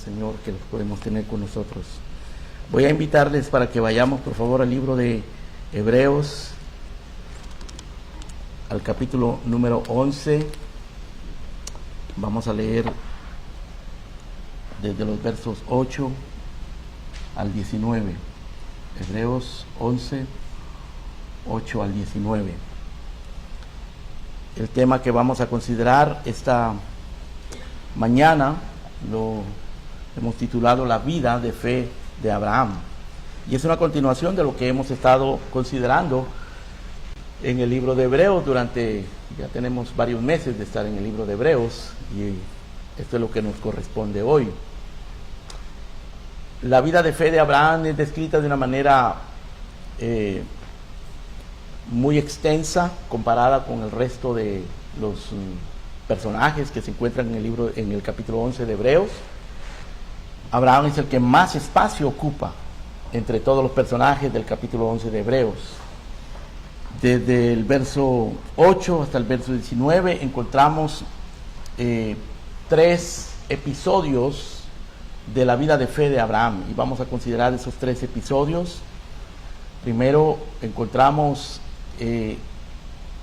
Señor, que los podemos tener con nosotros. Voy a invitarles para que vayamos, por favor, al libro de Hebreos, al capítulo número 11. Vamos a leer desde los versos 8 al 19. Hebreos 11, 8 al 19. El tema que vamos a considerar esta mañana lo hemos titulado La vida de fe de Abraham. Y es una continuación de lo que hemos estado considerando en el libro de Hebreos ya tenemos varios meses de estar en el libro de Hebreos, y esto es lo que nos corresponde hoy. La vida de fe de Abraham es descrita de una manera muy extensa comparada con el resto de los personajes que se encuentran en el capítulo 11 de Hebreos. Abraham es el que más espacio ocupa entre todos los personajes del capítulo 11 de Hebreos. Desde el verso 8 hasta el verso 19 encontramos 3 episodios de la vida de fe de Abraham, y vamos a considerar esos 3 episodios. Primero encontramos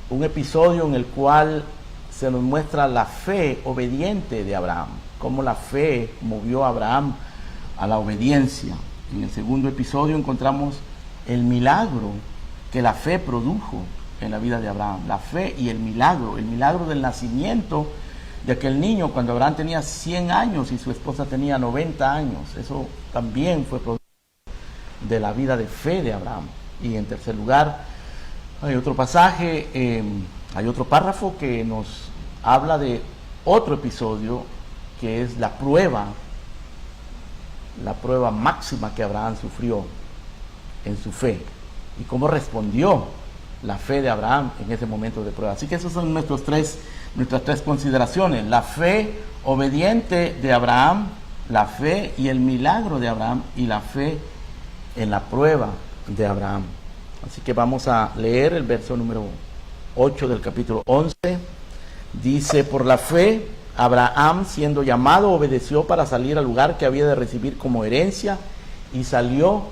un episodio en el cual se nos muestra la fe obediente de Abraham, cómo la fe movió a Abraham a la obediencia. En el segundo episodio encontramos el milagro que la fe produjo en la vida de Abraham, la fe y el milagro del nacimiento de aquel niño cuando Abraham tenía 100 años y su esposa tenía 90 años. Eso también fue producto de la vida de fe de Abraham. Y en tercer lugar, hay otro pasaje, hay otro párrafo que nos habla de otro episodio que es la prueba máxima que Abraham sufrió en su fe y cómo respondió la fe de Abraham en ese momento de prueba. Así que esas son nuestras tres consideraciones: la fe obediente de Abraham, la fe y el milagro de Abraham, y la fe en la prueba de Abraham. Así que vamos a leer el verso número 8 del capítulo 11. Dice: por la fe, Abraham, siendo llamado, obedeció para salir al lugar que había de recibir como herencia, y salió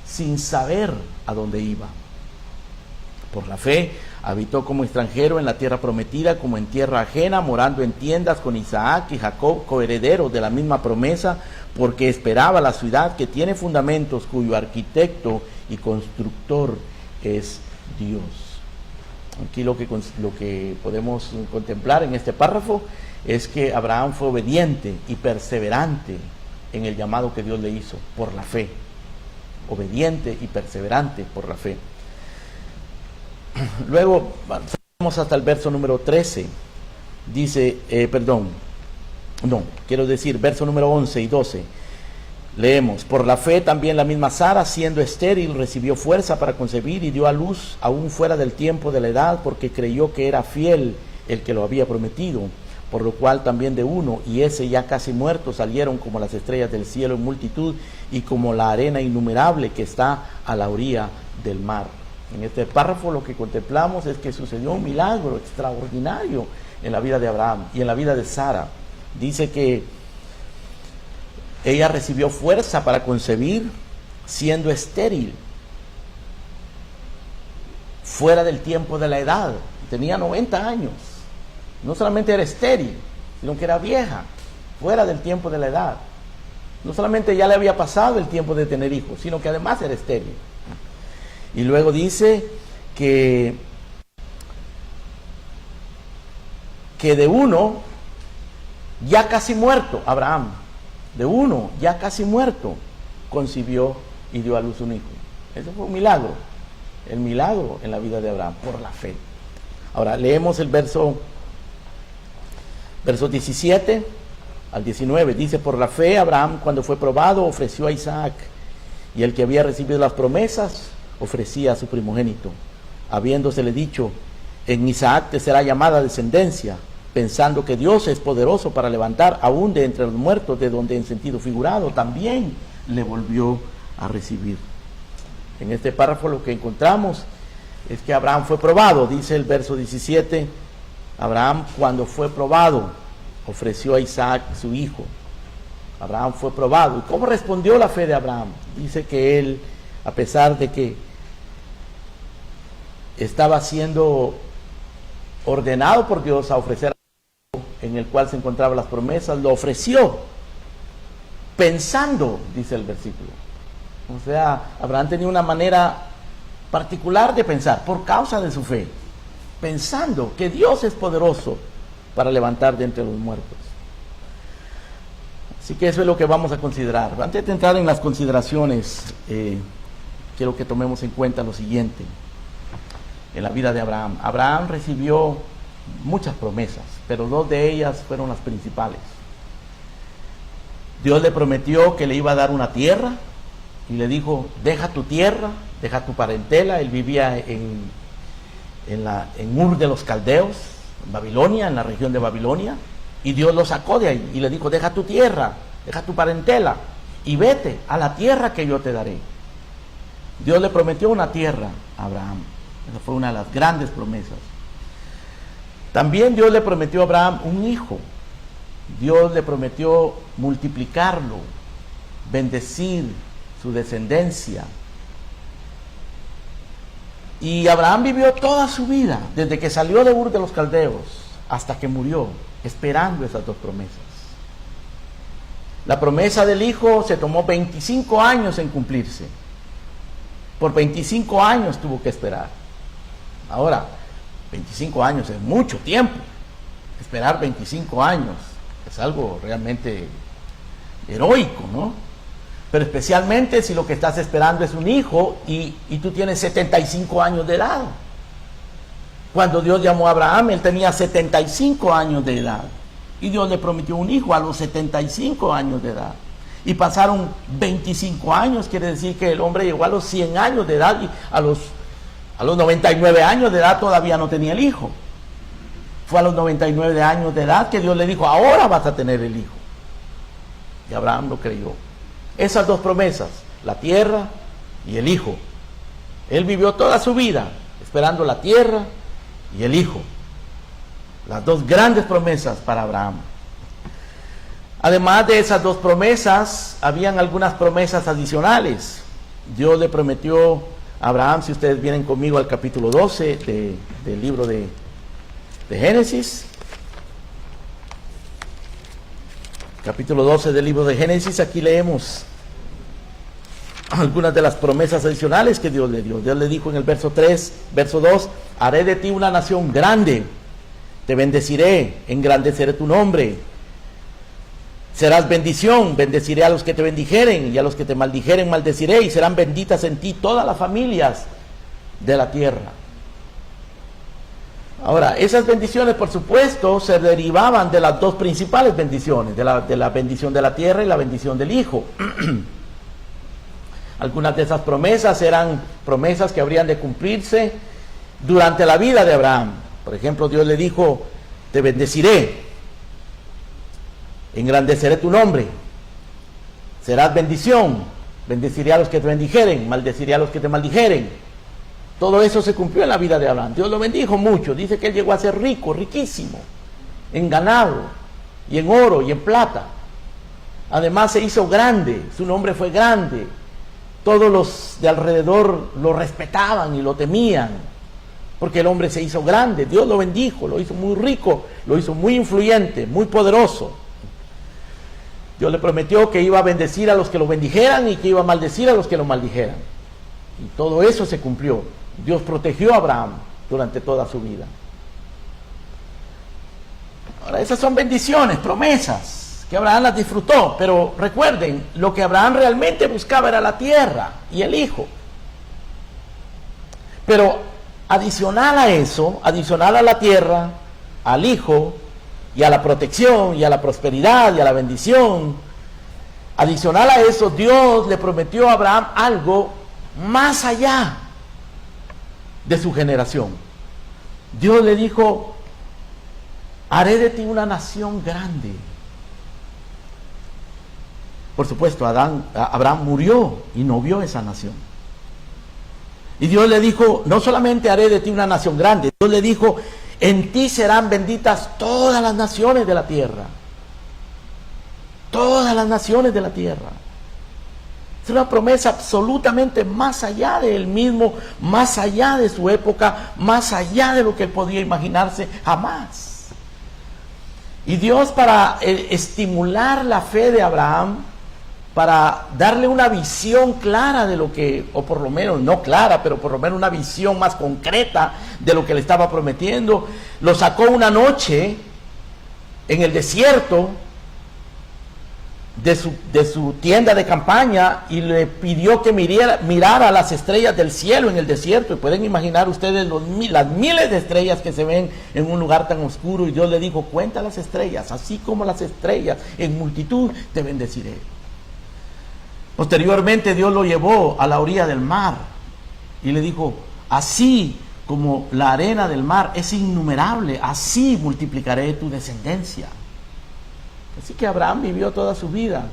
sin saber a dónde iba. Por la fe, habitó como extranjero en la tierra prometida, como en tierra ajena, morando en tiendas con Isaac y Jacob, coherederos de la misma promesa, porque esperaba la ciudad que tiene fundamentos, cuyo arquitecto y constructor es Dios. Aquí lo que podemos contemplar en este párrafo es que Abraham fue obediente y perseverante en el llamado que Dios le hizo por la fe. Obediente y perseverante por la fe. Luego vamos hasta el verso número 13. Dice, verso número 11 y 12. Leemos: por la fe también la misma Sara, siendo estéril, recibió fuerza para concebir y dio a luz aún fuera del tiempo de la edad, porque creyó que era fiel el que lo había prometido. Por lo cual también de uno, y ese ya casi muerto, salieron como las estrellas del cielo en multitud, y como la arena innumerable que está a la orilla del mar. En este párrafo lo que contemplamos es que sucedió un milagro extraordinario en la vida de Abraham y en la vida de Sara. Dice que ella recibió fuerza para concebir siendo estéril, fuera del tiempo de la edad. Tenía 90 años. No solamente era estéril, sino que era vieja, fuera del tiempo de la edad. No solamente ya le había pasado el tiempo de tener hijos, sino que además era estéril. Y luego dice que de uno ya casi muerto, Abraham, de uno ya casi muerto, concibió y dio a luz un hijo. Eso fue un milagro, el milagro en la vida de Abraham, por la fe. Ahora leemos el verso 17 al 19. Dice: por la fe Abraham, cuando fue probado, ofreció a Isaac, y el que había recibido las promesas ofrecía a su primogénito, habiéndosele dicho: en Isaac te será llamada descendencia, pensando que Dios es poderoso para levantar aún de entre los muertos, de donde en sentido figurado también le volvió a recibir. En este párrafo lo que encontramos es que Abraham fue probado. Dice el verso 17: Abraham, cuando fue probado, ofreció a Isaac su hijo. Abraham fue probado. ¿Y cómo respondió la fe de Abraham? Dice que él, a pesar de que estaba siendo ordenado por Dios a ofrecer algo en el cual se encontraban las promesas, lo ofreció pensando, dice el versículo. O sea, Abraham tenía una manera particular de pensar por causa de su fe, pensando que Dios es poderoso para levantar de entre los muertos. Así que eso es lo que vamos a considerar. Antes de entrar en las consideraciones, quiero que tomemos en cuenta lo siguiente. En la vida de Abraham, Abraham recibió muchas promesas, pero dos de ellas fueron las principales. Dios le prometió que le iba a dar una tierra y le dijo: deja tu tierra, deja tu parentela. Él vivía en Ur de los Caldeos, en Babilonia, en la región de Babilonia, y Dios lo sacó de ahí y le dijo: deja tu tierra, deja tu parentela y vete a la tierra que yo te daré. Dios le prometió una tierra a Abraham. Esa fue una de las grandes promesas. También Dios le prometió a Abraham un hijo. Dios le prometió multiplicarlo, bendecir su descendencia. Y Abraham vivió toda su vida, desde que salió de Ur de los Caldeos hasta que murió, esperando esas dos promesas. La promesa del hijo se tomó 25 años en cumplirse. Por 25 años tuvo que esperar. Ahora, 25 años es mucho tiempo. Esperar 25 años es algo realmente heroico, ¿no? Pero especialmente si lo que estás esperando es un hijo y tú tienes 75 años de edad. Cuando Dios llamó a Abraham, él tenía 75 años de edad. Y Dios le prometió un hijo a los 75 años de edad. Y pasaron 25 años, quiere decir que el hombre llegó a los 100 años de edad y a los 99 años de edad todavía no tenía el hijo. Fue a los 99 años de edad que Dios le dijo: ahora vas a tener el hijo. Y Abraham lo creyó. Esas dos promesas, la tierra y el hijo. Él vivió toda su vida esperando la tierra y el hijo. Las dos grandes promesas para Abraham. Además de esas dos promesas, habían algunas promesas adicionales. Dios le prometió a Abraham, si ustedes vienen conmigo al capítulo 12 del libro de Génesis. Capítulo 12 del libro de Génesis, aquí leemos algunas de las promesas adicionales que Dios le dio. Dios le dijo en el verso 3, verso 2: haré de ti una nación grande, te bendeciré, engrandeceré tu nombre, serás bendición, bendeciré a los que te bendijeren, y a los que te maldijeren maldeciré, y serán benditas en ti todas las familias de la tierra. Ahora, esas bendiciones, por supuesto, se derivaban de las dos principales bendiciones, de la bendición de la tierra y la bendición del hijo. Algunas de esas promesas eran promesas que habrían de cumplirse durante la vida de Abraham. Por ejemplo, Dios le dijo: te bendeciré, engrandeceré tu nombre, serás bendición, bendeciré a los que te bendijeren, maldeciré a los que te maldijeren. Todo eso se cumplió en la vida de Abraham. Dios lo bendijo mucho. Dice que él llegó a ser rico, riquísimo, en ganado, y en oro, y en plata. Además se hizo grande, su nombre fue grande. Todos los de alrededor lo respetaban y lo temían, porque el hombre se hizo grande. Dios lo bendijo, lo hizo muy rico, lo hizo muy influyente, muy poderoso. Dios le prometió que iba a bendecir a los que lo bendijeran y que iba a maldecir a los que lo maldijeran. Y todo eso se cumplió. Dios protegió a Abraham durante toda su vida. Ahora, esas son bendiciones, promesas, que Abraham las disfrutó. Pero recuerden, lo que Abraham realmente buscaba era la tierra y el hijo. Pero adicional a eso, adicional a la tierra, al hijo, y a la protección, y a la prosperidad, y a la bendición, adicional a eso, Dios le prometió a Abraham algo más allá de su generación. Dios le dijo: haré de ti una nación grande. Por supuesto, Abraham murió y no vio esa nación. Y Dios le dijo: no solamente haré de ti una nación grande, Dios le dijo: en ti serán benditas todas las naciones de la tierra. todas las naciones de la tierra. Es una promesa absolutamente más allá de él mismo, más allá de su época, más allá de lo que él podía imaginarse jamás. Y Dios, para estimular la fe de Abraham, para darle una visión clara de lo que, o por lo menos no clara, pero por lo menos una visión más concreta de lo que le estaba prometiendo, lo sacó una noche en el desierto de su tienda de campaña y le pidió que mirara las estrellas del cielo en el desierto. Y pueden imaginar ustedes las miles de estrellas que se ven en un lugar tan oscuro. Y Dios le dijo: cuenta las estrellas, así como las estrellas en multitud te bendeciré. Posteriormente Dios lo llevó a la orilla del mar y le dijo: así como la arena del mar es innumerable, así multiplicaré tu descendencia. Así que Abraham vivió toda su vida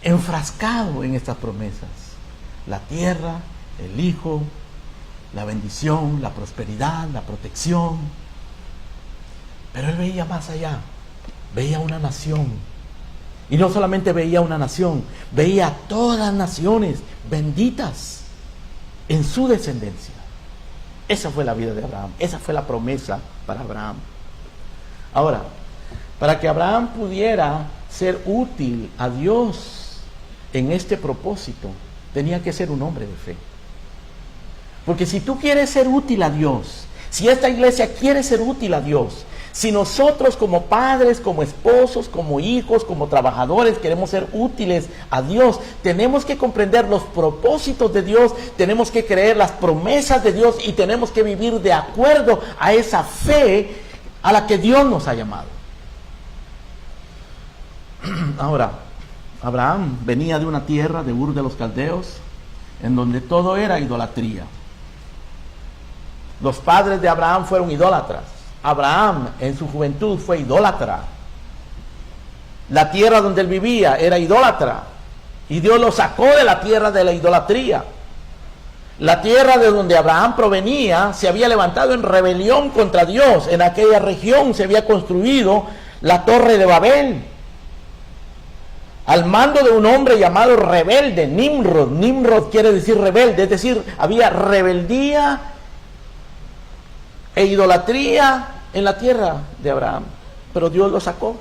enfrascado en estas promesas: la tierra, el hijo, la bendición, la prosperidad, la protección. Pero él veía más allá, veía una nación. Y no solamente veía una nación, veía a todas las naciones benditas en su descendencia. Esa fue la vida de Abraham, esa fue la promesa para Abraham. Ahora, para que Abraham pudiera ser útil a Dios en este propósito, tenía que ser un hombre de fe. Porque si tú quieres ser útil a Dios, si esta iglesia quiere ser útil a Dios, si nosotros como padres, como esposos, como hijos, como trabajadores queremos ser útiles a Dios, tenemos que comprender los propósitos de Dios, tenemos que creer las promesas de Dios y tenemos que vivir de acuerdo a esa fe a la que Dios nos ha llamado. Ahora, Abraham venía de una tierra de Ur de los Caldeos, en donde todo era idolatría. Los padres de Abraham fueron idólatras. Abraham en su juventud fue idólatra. La tierra donde él vivía era idólatra. Y Dios lo sacó de la tierra de la idolatría. La tierra de donde Abraham provenía se había levantado en rebelión contra Dios. En aquella región se había construido la Torre de Babel, al mando de un hombre llamado rebelde, Nimrod. Nimrod quiere decir rebelde, es decir, había rebeldía e idolatría en la tierra de Abraham. Pero Dios lo sacó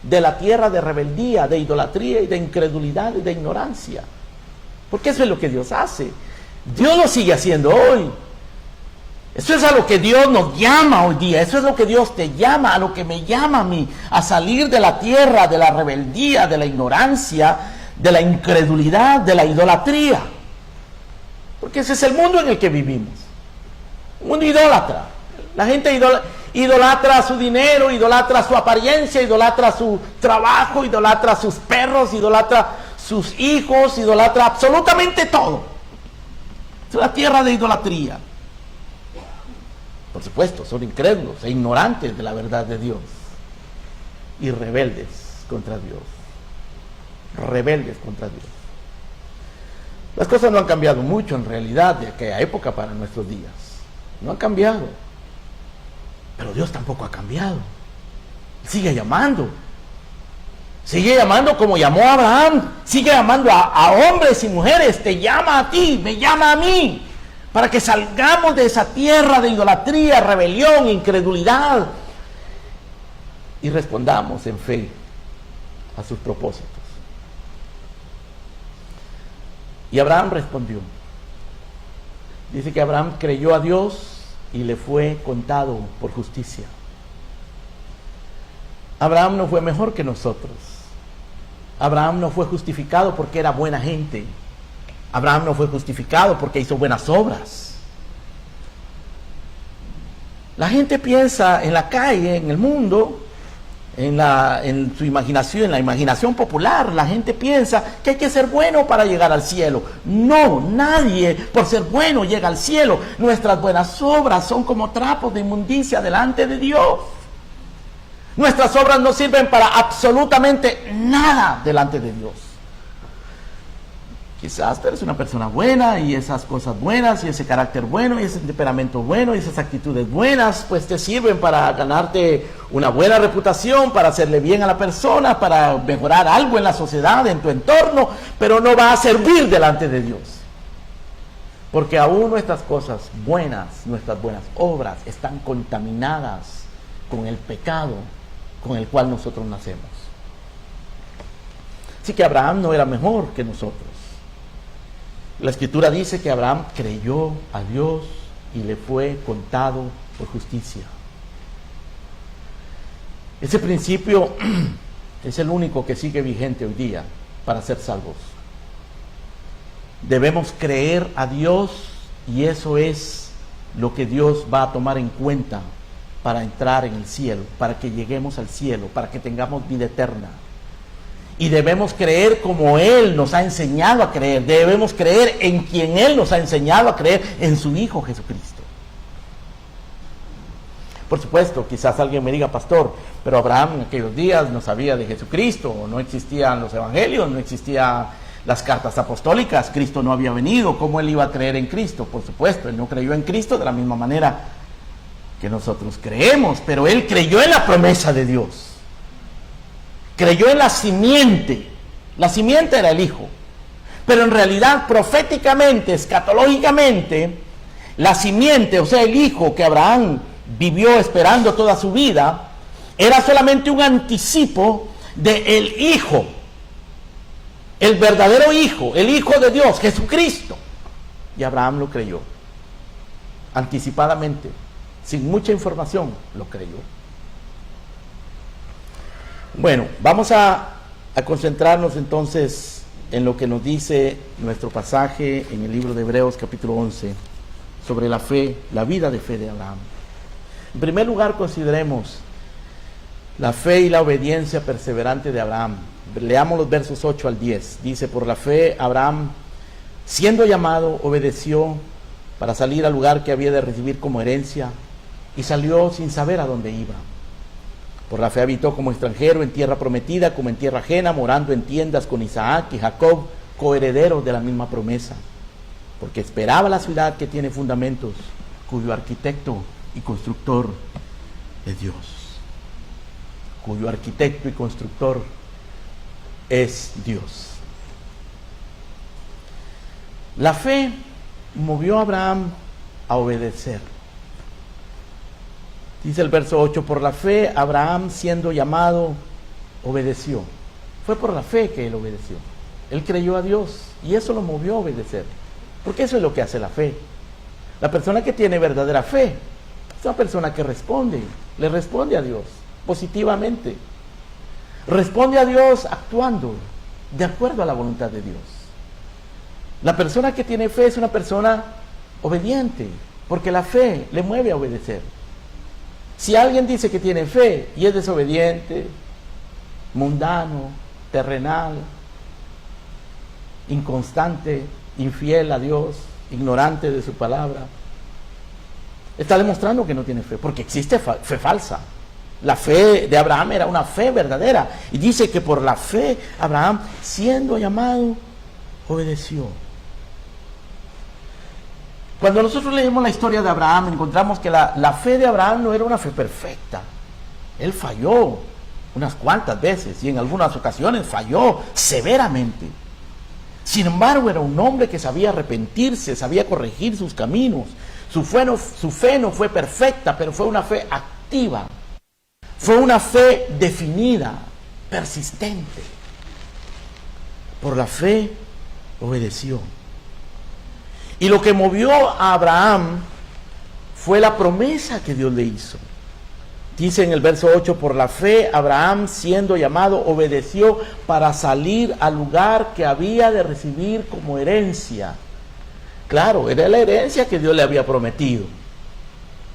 de la tierra de rebeldía, de idolatría y de incredulidad y de ignorancia. Porque eso es lo que Dios hace. Dios lo sigue haciendo hoy. Eso es a lo que Dios nos llama hoy día. Eso es lo que Dios te llama, a lo que me llama a mí, a salir de la tierra de la rebeldía, de la ignorancia, de la incredulidad, de la idolatría. Porque ese es el mundo en el que vivimos. Un mundo idólatra. La gente idolatra su dinero, idolatra su apariencia, idolatra su trabajo, idolatra sus perros, idolatra sus hijos, idolatra absolutamente todo. Es una tierra de idolatría. Por supuesto, son incrédulos e ignorantes de la verdad de Dios y rebeldes contra Dios. Rebeldes contra Dios. Las cosas no han cambiado mucho en realidad de aquella época para nuestros días. No han cambiado. Pero Dios tampoco ha cambiado. Sigue llamando. Sigue llamando como llamó a Abraham. Sigue llamando a hombres y mujeres. Te llama a ti, me llama a mí. Para que salgamos de esa tierra de idolatría, rebelión, incredulidad y respondamos en fe a sus propósitos. Y Abraham respondió. Dice que Abraham creyó a Dios y le fue contado por justicia. Abraham no fue mejor que nosotros. Abraham no fue justificado porque era buena gente. Abraham no fue justificado porque hizo buenas obras. La gente piensa en la calle, en el mundo, en su imaginación, en la imaginación popular, la gente piensa que hay que ser bueno para llegar al cielo. No, nadie por ser bueno llega al cielo. Nuestras buenas obras son como trapos de inmundicia delante de Dios. Nuestras obras no sirven para absolutamente nada delante de Dios. Quizás tú eres una persona buena y esas cosas buenas y ese carácter bueno y ese temperamento bueno y esas actitudes buenas pues te sirven para ganarte una buena reputación, para hacerle bien a la persona, para mejorar algo en la sociedad, en tu entorno, pero no va a servir delante de Dios. Porque aún nuestras cosas buenas, nuestras buenas obras están contaminadas con el pecado con el cual nosotros nacemos. Así que Abraham no era mejor que nosotros. La Escritura dice que Abraham creyó a Dios y le fue contado por justicia. Ese principio es el único que sigue vigente hoy día para ser salvos. Debemos creer a Dios y eso es lo que Dios va a tomar en cuenta para entrar en el cielo, para que lleguemos al cielo, para que tengamos vida eterna. Y debemos creer como Él nos ha enseñado a creer. Debemos creer en quien Él nos ha enseñado a creer, en su Hijo Jesucristo. Por supuesto, quizás alguien me diga, pastor, pero Abraham en aquellos días no sabía de Jesucristo, no existían los evangelios, no existían las cartas apostólicas, Cristo no había venido, ¿cómo él iba a creer en Cristo? Por supuesto, él no creyó en Cristo de la misma manera que nosotros creemos, pero él creyó en la promesa de Dios. Creyó en la simiente era el Hijo, pero en realidad proféticamente, escatológicamente, la simiente, o sea el Hijo que Abraham vivió esperando toda su vida, era solamente un anticipo del Hijo, el verdadero Hijo, el Hijo de Dios, Jesucristo. Y Abraham lo creyó, anticipadamente, sin mucha información, lo creyó. Bueno, vamos a concentrarnos entonces en lo que nos dice nuestro pasaje en el libro de Hebreos capítulo 11 sobre la fe, la vida de fe de Abraham. En primer lugar, consideremos la fe y la obediencia perseverante de Abraham. Leamos los versos 8 al 10. Dice, por la fe Abraham, siendo llamado, obedeció para salir al lugar que había de recibir como herencia y salió sin saber a dónde iba. Por la fe habitó como extranjero en tierra prometida, como en tierra ajena, morando en tiendas con Isaac y Jacob, coherederos de la misma promesa. Porque esperaba la ciudad que tiene fundamentos, cuyo arquitecto y constructor es Dios. Cuyo arquitecto y constructor es Dios. La fe movió a Abraham a obedecer. Dice el verso 8, por la fe Abraham siendo llamado, obedeció. Fue por la fe que él obedeció. Él creyó a Dios y eso lo movió a obedecer. Porque eso es lo que hace la fe. La persona que tiene verdadera fe es una persona que responde, le responde a Dios positivamente. Responde a Dios actuando de acuerdo a la voluntad de Dios. La persona que tiene fe es una persona obediente, porque la fe le mueve a obedecer. Si alguien dice que tiene fe y es desobediente, mundano, terrenal, inconstante, infiel a Dios, ignorante de su palabra, está demostrando que no tiene fe, porque existe fe falsa. La fe de Abraham era una fe verdadera. Y dice que por la fe Abraham, siendo llamado, obedeció. Cuando nosotros leemos la historia de Abraham, encontramos que la fe de Abraham no era una fe perfecta. Él falló unas cuantas veces y en algunas ocasiones falló severamente. Sin embargo, era un hombre que sabía arrepentirse, sabía corregir sus caminos. Su fe no fue perfecta, pero fue una fe activa. Fue una fe definida, persistente. Por la fe obedeció. Y lo que movió a Abraham fue la promesa que Dios le hizo. Dice en el verso 8, por la fe Abraham, siendo llamado, obedeció para salir al lugar que había de recibir como herencia. Claro, era la herencia que Dios le había prometido.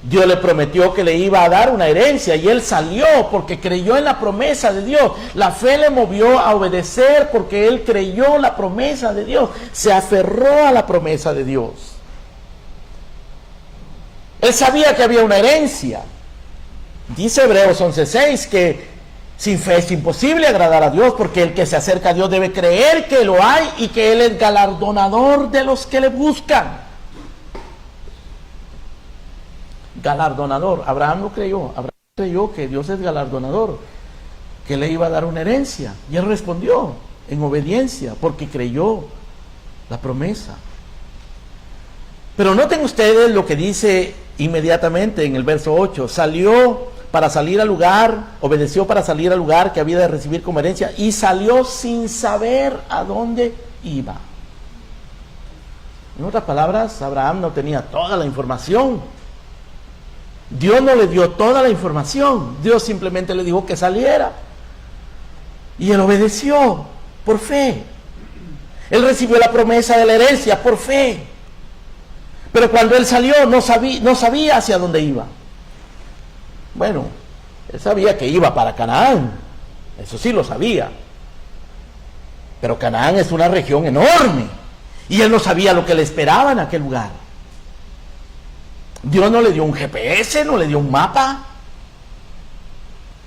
Dios le prometió que le iba a dar una herencia y él salió porque creyó en la promesa de Dios. La fe le movió a obedecer porque él creyó la promesa de Dios. Se aferró a la promesa de Dios. Él sabía que había una herencia. Dice Hebreos 11:6 que Sin fe es imposible agradar a Dios, porque el que se acerca a Dios debe creer que lo hay y que Él es galardonador de los que le buscan. Galardonador. Abraham lo creyó. Abraham creyó que Dios es galardonador, que le iba a dar una herencia. Y él respondió en obediencia, porque creyó la promesa. Pero noten ustedes lo que dice inmediatamente en el verso 8. Salió para salir al lugar, obedeció para salir al lugar que había de recibir como herencia, y salió sin saber a dónde iba. En otras palabras, Abraham no tenía toda la información. Dios no le dio toda la información. Dios simplemente le dijo que saliera. Y él obedeció por fe. Él recibió la promesa de la herencia por fe. Pero cuando él salió no sabía hacia dónde iba. Bueno, él sabía que iba para Canaán, eso sí lo sabía, pero Canaán es una región enorme, y él no sabía lo que le esperaba en aquel lugar. Dios no le dio un GPS, no le dio un mapa,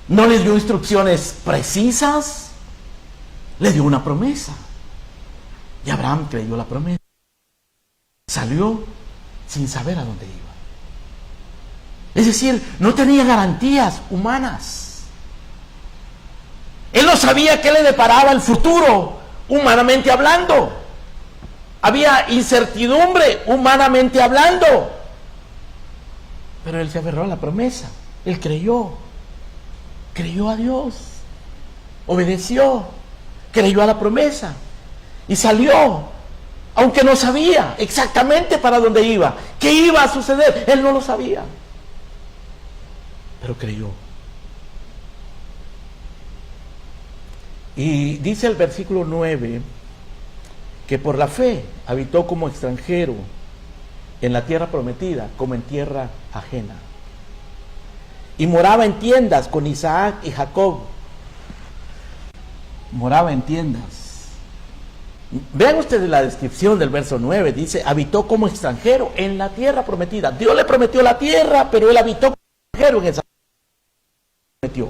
no le dio instrucciones precisas, le dio una promesa, y Abraham creyó la promesa, salió sin saber a dónde iba. Es decir, no tenía garantías humanas. Él no sabía qué le deparaba el futuro, humanamente hablando. Había incertidumbre, humanamente hablando. Pero él se aferró a la promesa. Él creyó a Dios, obedeció, creyó a la promesa y salió, aunque no sabía exactamente para dónde iba, qué iba a suceder. Él no lo sabía, pero creyó. Y dice el versículo 9 que por la fe habitó como extranjero en la tierra prometida, como en tierra ajena, y moraba en tiendas con Isaac y Jacob. Moraba en tiendas. Vean ustedes la descripción del verso 9. Dice, habitó como extranjero en la tierra prometida. Dios le prometió la tierra, pero él habitó como extranjero en esa prometió.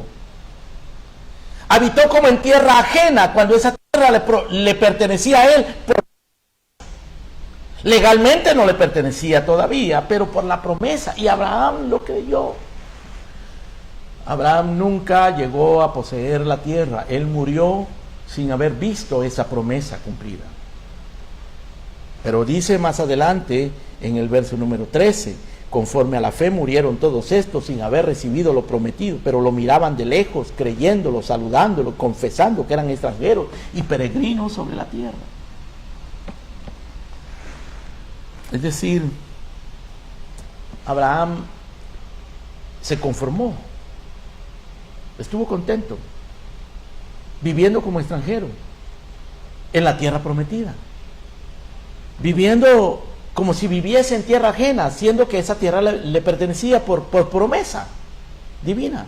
Habitó como en tierra ajena, cuando esa tierra le pertenecía a él. Legalmente no le pertenecía todavía, pero por la promesa. Y Abraham lo creyó. Abraham nunca llegó a poseer la tierra. Él murió sin haber visto esa promesa cumplida. Pero dice más adelante, en el verso número 13, conforme a la fe murieron todos estos sin haber recibido lo prometido, pero lo miraban de lejos, creyéndolo, saludándolo, confesando que eran extranjeros y peregrinos sobre la tierra. Es decir, Abraham se conformó, estuvo contento, viviendo como extranjero en la tierra prometida, viviendo como si viviese en tierra ajena, siendo que esa tierra le pertenecía por promesa divina.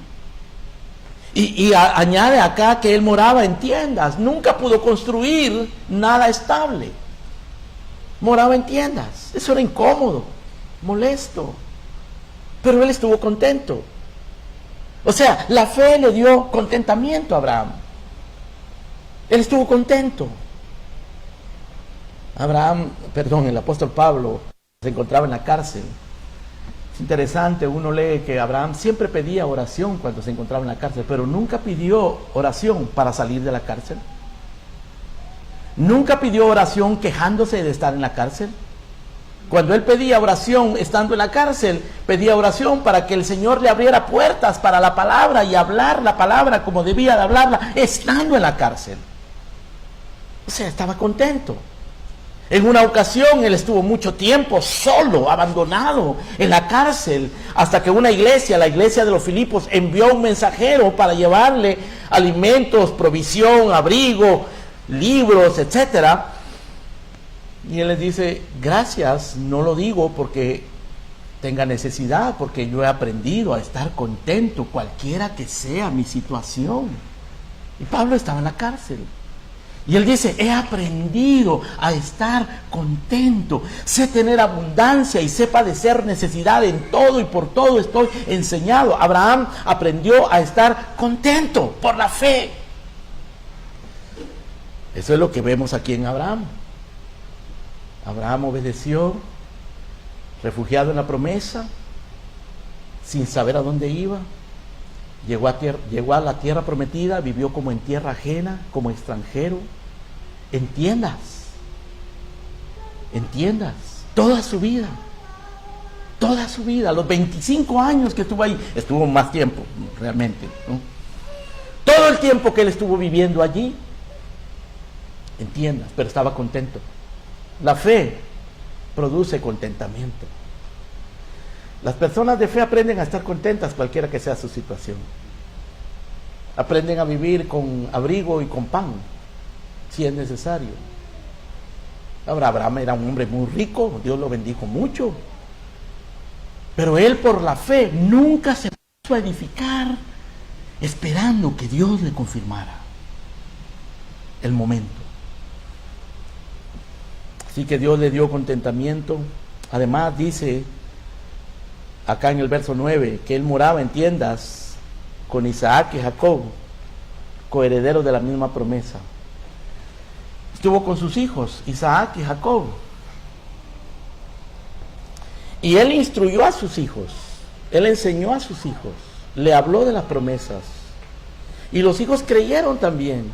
Y añade acá que él moraba en tiendas, nunca pudo construir nada estable. Moraba en tiendas, eso era incómodo, molesto, pero él estuvo contento. O sea, la fe le dio contentamiento a Abraham. Él estuvo contento. El apóstol Pablo se encontraba en la cárcel. Es interesante, uno lee que Abraham siempre pedía oración cuando se encontraba en la cárcel, pero nunca pidió oración para salir de la cárcel. Nunca pidió oración quejándose de estar en la cárcel. Cuando él pedía oración estando en la cárcel, pedía oración para que el Señor le abriera puertas para la palabra y hablar la palabra como debía de hablarla estando en la cárcel. O sea, estaba contento. En una ocasión él estuvo mucho tiempo solo, abandonado en la cárcel, hasta que una iglesia, la iglesia de los Filipos, envió un mensajero para llevarle alimentos, provisión, abrigo, libros, etcétera. Y él les dice, gracias, no lo digo porque tenga necesidad, porque yo he aprendido a estar contento cualquiera que sea mi situación. Y Pablo estaba en la cárcel. Y él dice, he aprendido a estar contento, sé tener abundancia y sé padecer necesidad en todo y por todo estoy enseñado. Abraham aprendió a estar contento por la fe. Eso es lo que vemos aquí en Abraham. Abraham obedeció, refugiado en la promesa, sin saber a dónde iba. Llegó a la tierra prometida, vivió como en tierra ajena, como extranjero, en tiendas, toda su vida, a los 25 años que estuvo ahí, estuvo más tiempo realmente, ¿no? Todo el tiempo que él estuvo viviendo allí, en tiendas, pero estaba contento. La fe produce contentamiento. Las personas de fe aprenden a estar contentas cualquiera que sea su situación. Aprenden a vivir con abrigo y con pan, si es necesario. Ahora, Abraham era un hombre muy rico, Dios lo bendijo mucho. Pero él por la fe nunca se puso a edificar esperando que Dios le confirmara el momento. Así que Dios le dio contentamiento. Además dice acá en el verso 9 que él moraba en tiendas con Isaac y Jacob, coherederos de la misma promesa. Estuvo con sus hijos, Isaac y Jacob. Y él instruyó a sus hijos, él enseñó a sus hijos, le habló de las promesas. Y los hijos creyeron también.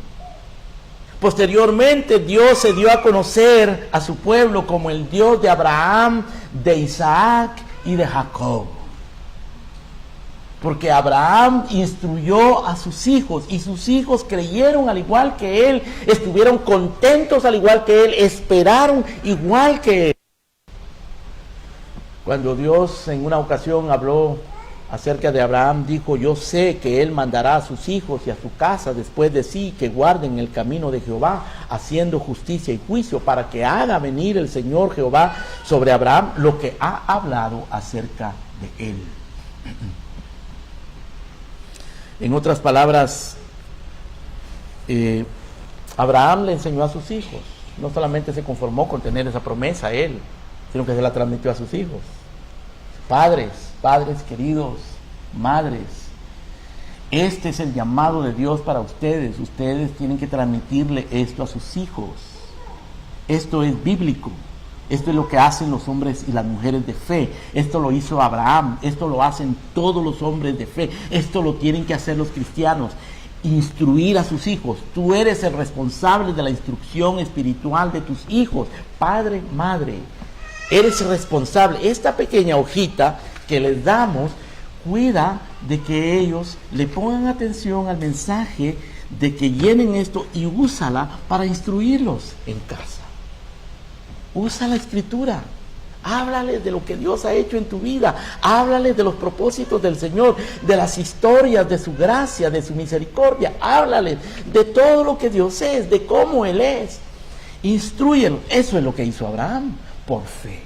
Posteriormente Dios se dio a conocer a su pueblo como el Dios de Abraham, de Isaac y de Jacob. Porque Abraham instruyó a sus hijos y sus hijos creyeron al igual que él, estuvieron contentos al igual que él, esperaron igual que él. Cuando Dios en una ocasión habló acerca de Abraham, dijo, yo sé que él mandará a sus hijos y a su casa después de sí que guarden el camino de Jehová, haciendo justicia y juicio, para que haga venir el Señor Jehová sobre Abraham lo que ha hablado acerca de él. En otras palabras, Abraham le enseñó a sus hijos. No solamente se conformó con tener esa promesa él, sino que se la transmitió a sus hijos. Padres queridos, madres, este es el llamado de Dios para ustedes. Ustedes tienen que transmitirle esto a sus hijos. Esto es bíblico. Esto es lo que hacen los hombres y las mujeres de fe. Esto lo hizo Abraham. Esto lo hacen todos los hombres de fe. Esto lo tienen que hacer los cristianos. Instruir a sus hijos. Tú eres el responsable de la instrucción espiritual de tus hijos. Padre, madre, eres responsable. Esta pequeña hojita que les damos, cuida de que ellos le pongan atención al mensaje, de que llenen esto y úsala para instruirlos en casa. Usa la escritura, háblales de lo que Dios ha hecho en tu vida, háblales de los propósitos del Señor, de las historias de su gracia, de su misericordia, háblales de todo lo que Dios es, de cómo Él es. Instrúyelos. Eso es lo que hizo Abraham, por fe,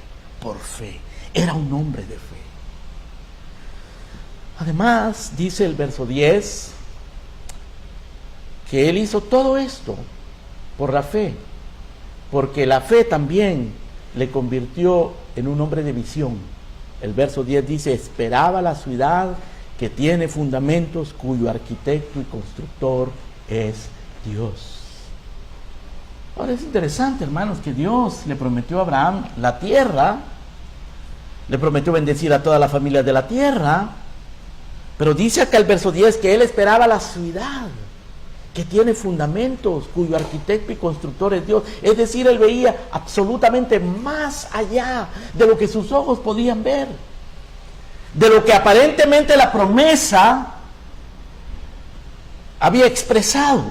era un hombre de fe. Además, dice el verso 10, que él hizo todo esto por la fe, porque la fe también le convirtió en un hombre de visión. El verso 10 dice, esperaba la ciudad que tiene fundamentos, cuyo arquitecto y constructor es Dios. Ahora es interesante, hermanos, que Dios le prometió a Abraham la tierra, le prometió bendecir a toda la familia de la tierra, pero dice acá el verso 10 que él esperaba la ciudad que tiene fundamentos, cuyo arquitecto y constructor es Dios. Es decir, él veía absolutamente más allá de lo que sus ojos podían ver, de lo que aparentemente la promesa había expresado.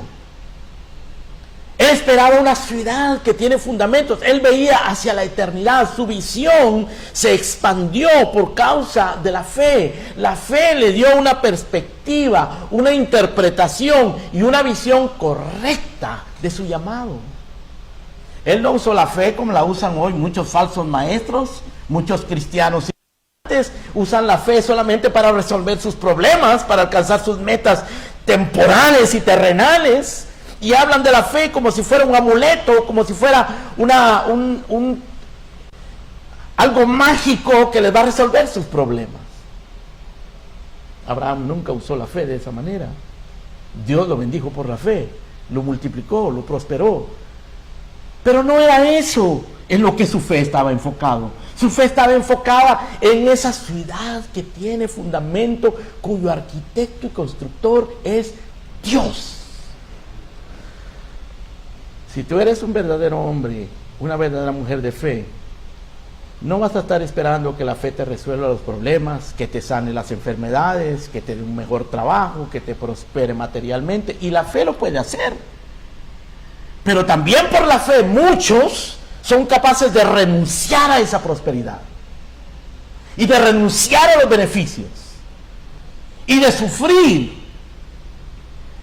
Él esperaba una ciudad que tiene fundamentos. Él veía hacia la eternidad. Su visión se expandió por causa de la fe. La fe le dio una perspectiva, una interpretación y una visión correcta de su llamado. Él no usó la fe como la usan hoy muchos falsos maestros, muchos cristianos usan la fe solamente para resolver sus problemas, para alcanzar sus metas temporales y terrenales. y hablan de la fe como si fuera un amuleto, como si fuera algo mágico que les va a resolver sus problemas. Abraham nunca usó la fe de esa manera. Dios lo bendijo por la fe, lo multiplicó, lo prosperó. Pero no era eso en lo que su fe estaba enfocado. Su fe estaba enfocada en esa ciudad que tiene fundamento, cuyo arquitecto y constructor es Dios. Si tú eres un verdadero hombre, una verdadera mujer de fe, no vas a estar esperando que la fe te resuelva los problemas, que te sane las enfermedades, que te dé un mejor trabajo, que te prospere materialmente. Y la fe lo puede hacer. Pero también por la fe muchos son capaces de renunciar a esa prosperidad. Y de renunciar a los beneficios. Y de sufrir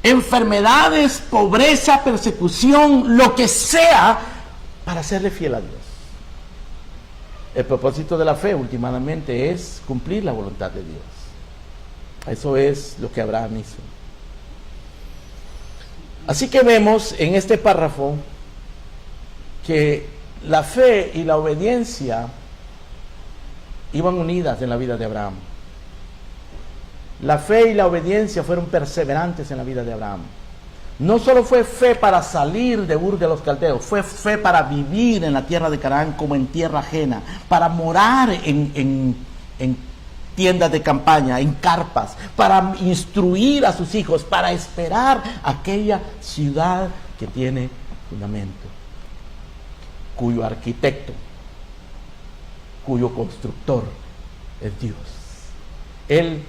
enfermedades, pobreza, persecución, lo que sea, para serle fiel a Dios. El propósito de la fe últimamente es cumplir la voluntad de Dios. Eso es lo que Abraham hizo. Así que vemos en este párrafo que la fe y la obediencia iban unidas en la vida de Abraham. La fe y la obediencia fueron perseverantes en la vida de Abraham. No solo fue fe para salir de Ur de los Caldeos, fue fe para vivir en la tierra de Canaán como en tierra ajena, para morar en tiendas de campaña, en carpas, para instruir a sus hijos, para esperar aquella ciudad que tiene fundamento, cuyo arquitecto, cuyo constructor es Dios. Él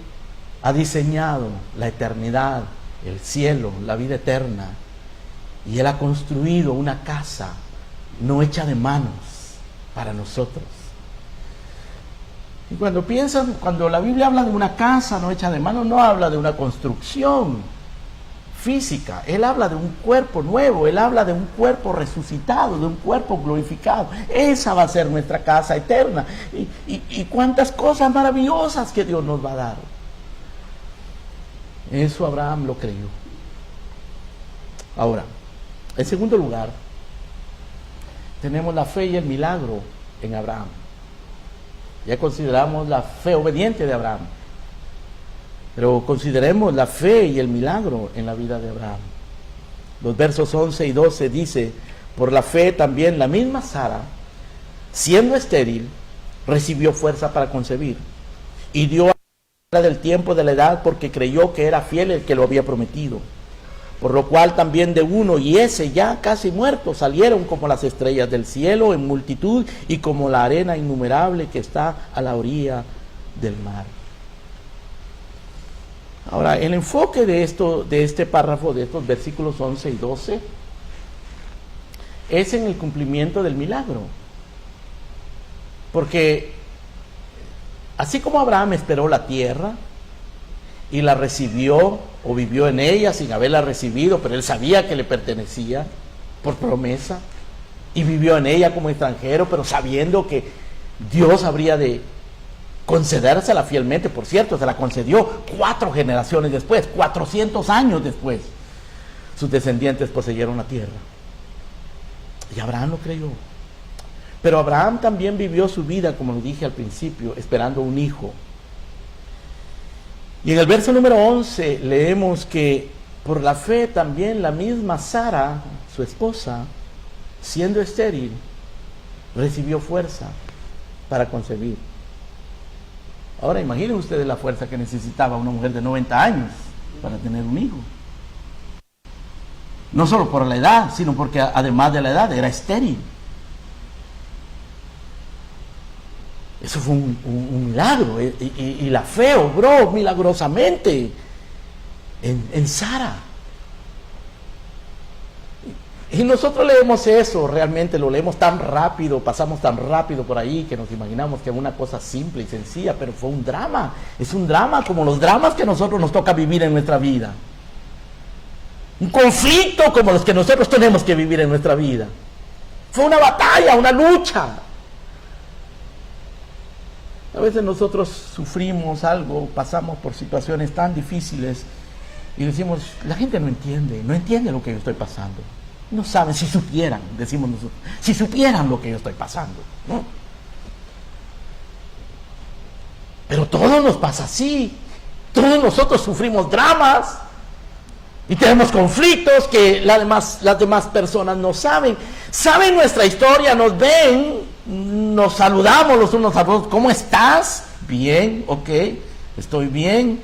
ha diseñado la eternidad, el cielo, la vida eterna, y Él ha construido una casa no hecha de manos para nosotros. Y cuando la Biblia habla de una casa no hecha de manos, no habla de una construcción física. Él habla de un cuerpo nuevo, Él habla de un cuerpo resucitado, de un cuerpo glorificado. Esa va a ser nuestra casa eterna. Y cuántas cosas maravillosas que Dios nos va a dar. Eso Abraham lo creyó. Ahora, en segundo lugar, tenemos la fe y el milagro en Abraham. Ya consideramos la fe obediente de Abraham, pero consideremos la fe y el milagro en la vida de Abraham. Los versos 11 y 12 dice: por la fe también la misma Sara, siendo estéril, recibió fuerza para concebir, y dio del tiempo de la edad, porque creyó que era fiel el que lo había prometido. Por lo cual también de uno y ese ya casi muerto salieron como las estrellas del cielo en multitud y como la arena innumerable que está a la orilla del mar. Ahora, el enfoque de este párrafo, de estos versículos 11 y 12, es en el cumplimiento del milagro. Porque así como Abraham esperó la tierra y la recibió o vivió en ella sin haberla recibido, pero él sabía que le pertenecía por promesa, y vivió en ella como extranjero, pero sabiendo que Dios habría de concedérsela fielmente. Por cierto, se la concedió 4 generaciones después, 400 años después. Sus descendientes poseyeron la tierra. Y Abraham lo creyó. Pero Abraham también vivió su vida, como lo dije al principio, esperando un hijo. Y en el verso número 11 leemos que por la fe también la misma Sara, su esposa, siendo estéril, recibió fuerza para concebir. Ahora imaginen ustedes la fuerza que necesitaba una mujer de 90 años para tener un hijo. No solo por la edad, sino porque además de la edad era estéril. Eso fue un milagro, y la fe obró milagrosamente en Sara. Y nosotros leemos eso, realmente lo leemos tan rápido, pasamos tan rápido por ahí que nos imaginamos que es una cosa simple y sencilla, pero fue un drama. Es un drama como los dramas que a nosotros nos toca vivir en nuestra vida. Un conflicto como los que nosotros tenemos que vivir en nuestra vida. Fue una batalla, una lucha. A veces nosotros sufrimos algo, pasamos por situaciones tan difíciles Y decimos, la gente no entiende lo que yo estoy pasando. No saben, si supieran, decimos nosotros, si supieran lo que yo estoy pasando, ¿no? Pero todo nos pasa así. Todos nosotros sufrimos dramas y tenemos conflictos que las demás personas no saben. Saben nuestra historia, nos ven, nos saludamos los unos a los otros. ¿Cómo estás? Bien, ok, estoy bien.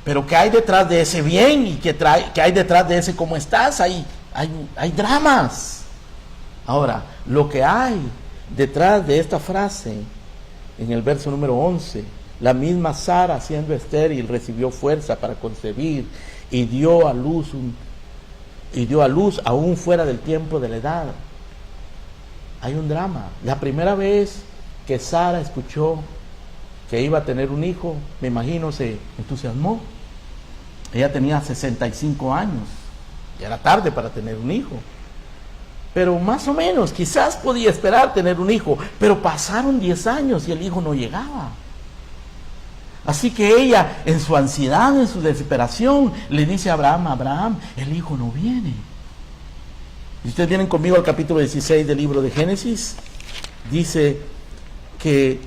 Pero ¿qué hay detrás de ese bien? ¿Y qué hay detrás de ese cómo estás? Hay dramas. Ahora, lo que hay detrás de esta frase, en el verso número 11, la misma Sara, siendo estéril, recibió fuerza para concebir y dio a luz aún fuera del tiempo de la edad. Hay un drama. La primera vez que Sara escuchó que iba a tener un hijo, me imagino se entusiasmó. Ella tenía 65 años, ya era tarde para tener un hijo, pero más o menos, quizás podía esperar tener un hijo, pero pasaron 10 años y el hijo no llegaba. Así que ella, en su ansiedad, en su desesperación, le dice a Abraham, el hijo no viene. Y ustedes vienen conmigo al capítulo 16 del libro de Génesis. Dice que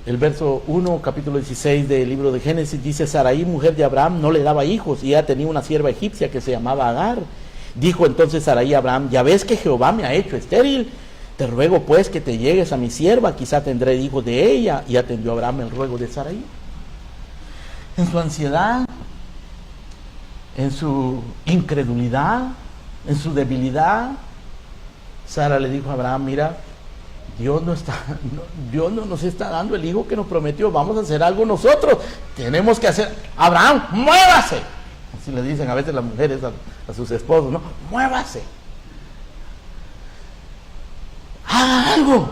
el verso 1, capítulo 16 del libro de Génesis, dice: Sarai, mujer de Abraham, no le daba hijos, y ella tenía una sierva egipcia que se llamaba Agar. Dijo entonces Sarai a Abraham: ya ves que Jehová me ha hecho estéril, te ruego pues que te llegues a mi sierva, quizá tendré hijos de ella. Y atendió Abraham el ruego de Sarai. En su ansiedad, en su incredulidad, en su debilidad, Sara le dijo a Abraham: mira, Dios no nos está dando el hijo que nos prometió, vamos a hacer algo nosotros, tenemos que hacer. Abraham, muévase. Así le dicen a veces las mujeres a sus esposos, ¿no? Muévase, haga algo.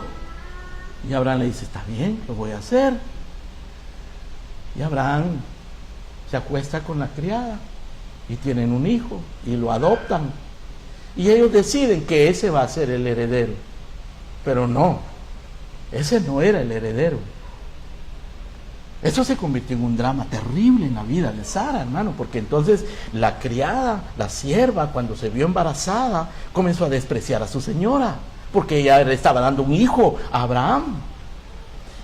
Y Abraham le dice: está bien, lo voy a hacer. Y Abraham se acuesta con la criada y tienen un hijo y lo adoptan, y ellos deciden que ese va a ser el heredero. Pero no, ese no era el heredero. Eso se convirtió en un drama terrible en la vida de Sara, hermano, porque entonces la criada, la sierva, cuando se vio embarazada, comenzó a despreciar a su señora, porque ella le estaba dando un hijo a Abraham.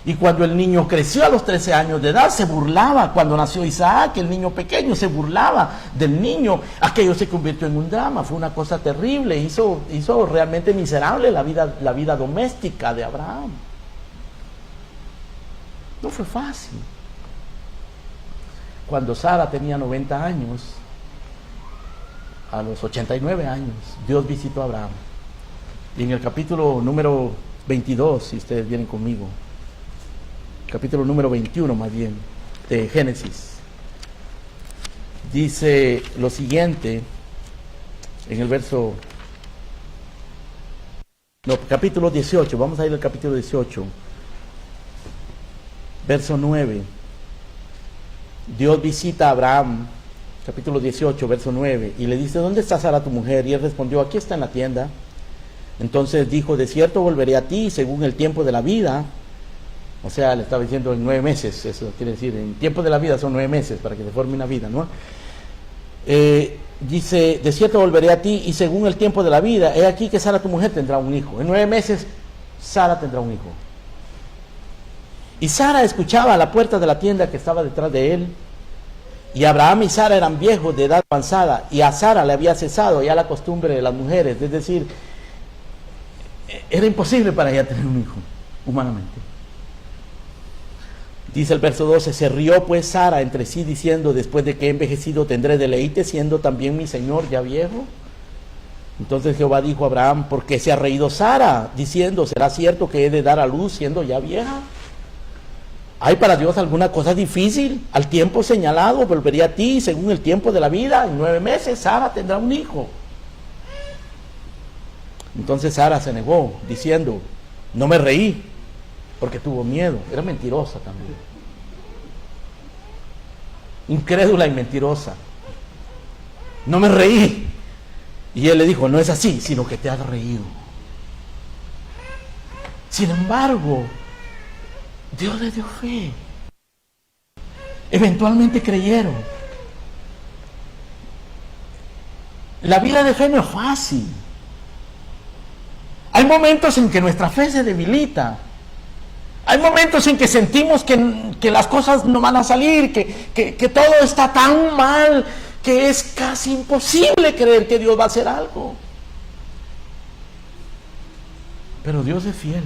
Y cuando el niño creció a los 13 años de edad, se burlaba. Cuando nació Isaac, el niño pequeño, se burlaba del niño. Aquello se convirtió en un drama, fue una cosa terrible. Hizo realmente miserable la vida doméstica de Abraham. No fue fácil. Cuando Sara tenía 90 años, a los 89 años, Dios visitó a Abraham. Y en el capítulo número 22, si ustedes vienen conmigo, capítulo número 21 más bien, de Génesis, dice lo siguiente, en el verso, capítulo 18, vamos a ir al capítulo 18, verso 9, Dios visita a Abraham, capítulo 18, verso 9, y le dice: ¿dónde está Sara tu mujer? Y él respondió: aquí está en la tienda. Entonces dijo: de cierto volveré a ti según el tiempo de la vida. O sea, le estaba diciendo en 9 meses, eso quiere decir, en tiempo de la vida son 9 meses para que se forme una vida, ¿no? Dice: de cierto volveré a ti y según el tiempo de la vida, he aquí que Sara tu mujer tendrá un hijo. En 9 meses Sara tendrá un hijo. Y Sara escuchaba a la puerta de la tienda que estaba detrás de él. Y Abraham y Sara eran viejos de edad avanzada, y a Sara le había cesado ya la costumbre de las mujeres, es decir, era imposible para ella tener un hijo, humanamente. Dice el verso 12: se rió pues Sara entre sí diciendo: después de que he envejecido tendré deleite, siendo también mi señor ya viejo. Entonces Jehová dijo a Abraham: ¿por qué se ha reído Sara? Diciendo: ¿será cierto que he de dar a luz siendo ya vieja? ¿Hay para Dios alguna cosa difícil? Al tiempo señalado volveré a ti según el tiempo de la vida. En 9 meses Sara tendrá un hijo. Entonces Sara se negó diciendo: no me reí, porque tuvo miedo. Era mentirosa también, incrédula y mentirosa. No me reí. Y él le dijo: no es así, sino que te has reído. Sin embargo, Dios le dio fe. Eventualmente creyeron. La vida de fe no es fácil. Hay momentos en que nuestra fe se debilita. Hay momentos en que sentimos que las cosas no van a salir, que todo está tan mal, que es casi imposible creer que Dios va a hacer algo. Pero Dios es fiel.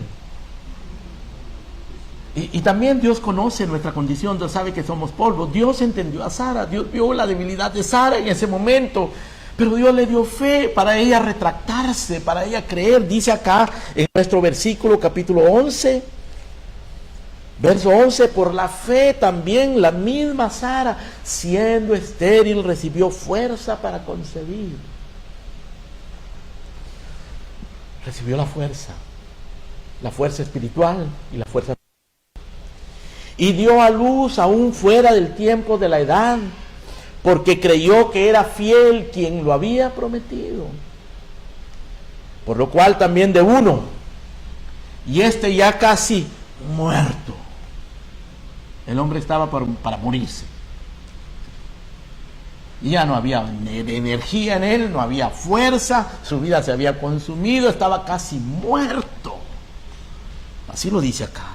Y también Dios conoce nuestra condición, Dios sabe que somos polvo. Dios entendió a Sara, Dios vio la debilidad de Sara en ese momento, pero Dios le dio fe para ella retractarse, para ella creer. Dice acá en nuestro versículo capítulo 11, verso 11, por la fe también la misma Sara, siendo estéril, recibió fuerza para concebir. Recibió la fuerza espiritual y la fuerza. Y dio a luz aún fuera del tiempo de la edad, porque creyó que era fiel quien lo había prometido. Por lo cual también de uno, y este ya casi muerto, el hombre estaba para morirse. Y ya no había energía en él, no había fuerza, su vida se había consumido, estaba casi muerto. Así lo dice acá.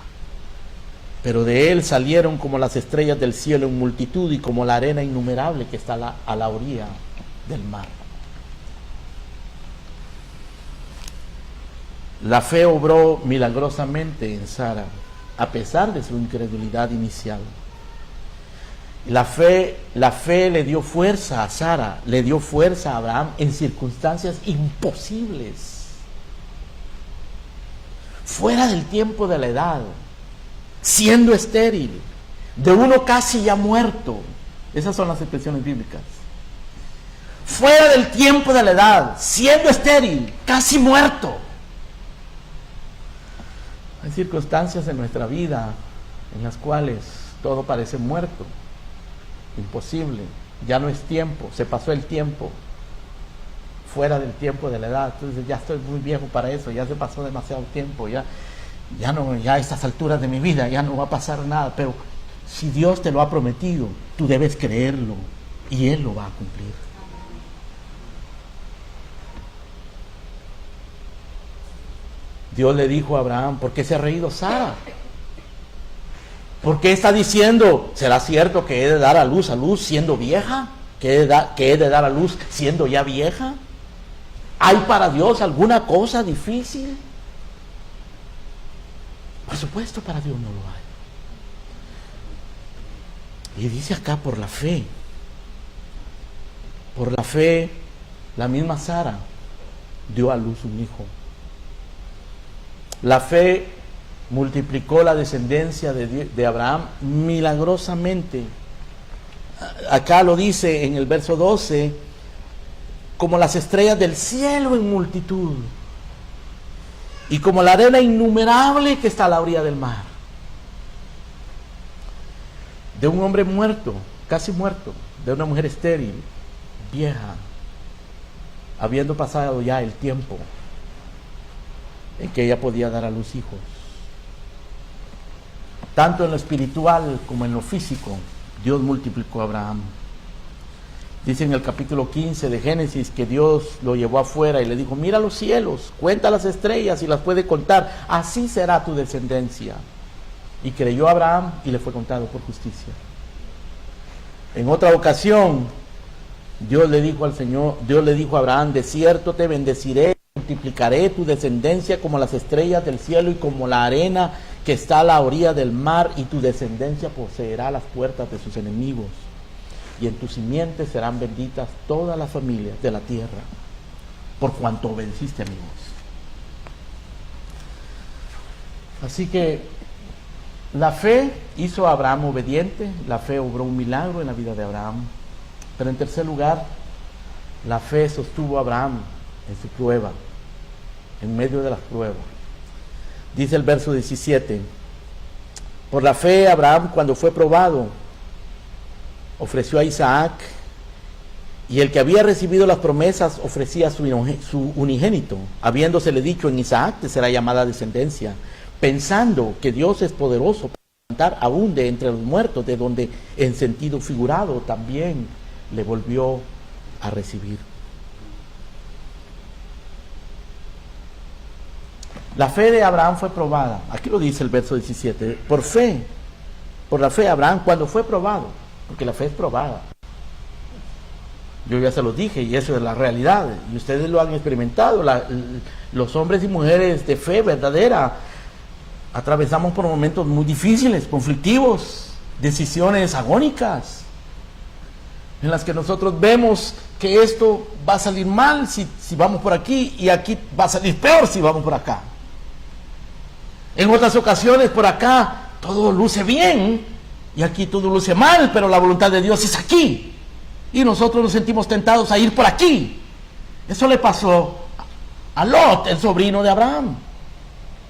Pero de él salieron como las estrellas del cielo en multitud y como la arena innumerable que está a la orilla del mar. La fe obró milagrosamente en Sara, a pesar de su incredulidad inicial. La fe le dio fuerza a Sara, le dio fuerza a Abraham en circunstancias imposibles, fuera del tiempo de la edad, siendo estéril, de uno casi ya muerto. Esas son las expresiones bíblicas. Fuera del tiempo de la edad, siendo estéril, casi muerto. Hay circunstancias en nuestra vida en las cuales todo parece muerto, imposible, ya no es tiempo, se pasó el tiempo, fuera del tiempo de la edad. Entonces ya estoy muy viejo para eso, ya se pasó demasiado tiempo, ya a estas alturas de mi vida ya no va a pasar nada. Pero si Dios te lo ha prometido, tú debes creerlo y Él lo va a cumplir. Dios le dijo a Abraham: ¿por qué se ha reído Sara? ¿Por qué está diciendo, será cierto que he de dar a luz siendo vieja? ¿Que he de dar a luz siendo ya vieja? ¿Hay para Dios alguna cosa difícil? Por supuesto, para Dios no lo hay. Y dice acá, por la fe, la misma Sara dio a luz un hijo. La fe multiplicó la descendencia de Abraham milagrosamente. Acá lo dice en el verso 12, como las estrellas del cielo en multitud, y como la arena innumerable que está a la orilla del mar. De un hombre muerto, casi muerto, de una mujer estéril, vieja, habiendo pasado ya el tiempo en que ella podía dar a luz hijos. Tanto en lo espiritual como en lo físico, Dios multiplicó a Abraham. Dice en el capítulo 15 de Génesis que Dios lo llevó afuera y le dijo: mira los cielos, cuenta las estrellas y las puede contar, así será tu descendencia. Y creyó Abraham y le fue contado por justicia. En otra ocasión, Dios le dijo a Abraham: de cierto te bendeciré, multiplicaré tu descendencia como las estrellas del cielo y como la arena que está a la orilla del mar, y tu descendencia poseerá las puertas de sus enemigos. Y en tu simiente serán benditas todas las familias de la tierra, por cuanto obedeciste a mi voz. Así que la fe hizo a Abraham obediente, la fe obró un milagro en la vida de Abraham. Pero en tercer lugar, la fe sostuvo a Abraham en su prueba, en medio de las pruebas. Dice el verso 17, por la fe Abraham, cuando fue probado, ofreció a Isaac, y el que había recibido las promesas ofrecía su unigénito, habiéndosele dicho: en Isaac te será llamada descendencia, pensando que Dios es poderoso para levantar aún de entre los muertos, de donde en sentido figurado también le volvió a recibir. La fe de Abraham fue probada. Aquí lo dice el verso 17. Por fe, por la fe Abraham cuando fue probado, porque la fe es probada. Yo ya se los dije y eso es la realidad. Y ustedes lo han experimentado. Los hombres y mujeres de fe verdadera atravesamos por momentos muy difíciles, conflictivos, decisiones agónicas, en las que nosotros vemos que esto va a salir mal si vamos por aquí, y aquí va a salir peor si vamos por acá. En otras ocasiones por acá todo luce bien y aquí todo luce mal, pero la voluntad de Dios es aquí y nosotros nos sentimos tentados a ir por aquí. Eso le pasó a Lot, el sobrino de Abraham,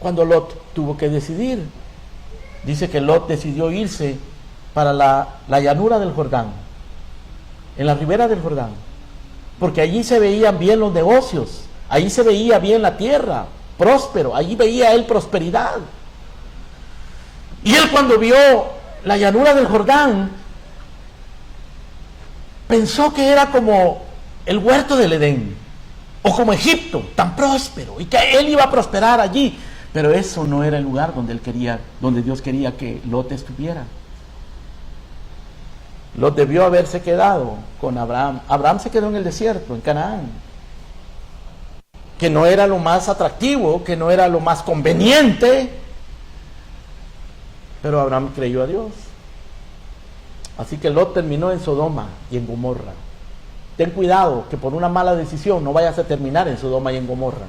cuando Lot tuvo que decidir. Dice que Lot decidió irse para la llanura del Jordán, en la ribera del Jordán, porque allí se veían bien los negocios, allí se veía bien la tierra, próspero, allí veía él prosperidad. Y él, cuando vio la llanura del Jordán, pensó que era como el huerto del Edén, o como Egipto, tan próspero, y que él iba a prosperar allí. Pero eso no era el lugar donde Dios quería que Lot estuviera. Lot debió haberse quedado con Abraham. Abraham se quedó en el desierto, en Canaán, que no era lo más atractivo, que no era lo más conveniente, pero Abraham creyó a Dios. Así que Lot terminó en Sodoma y en Gomorra. Ten cuidado que por una mala decisión no vayas a terminar en Sodoma y en Gomorra.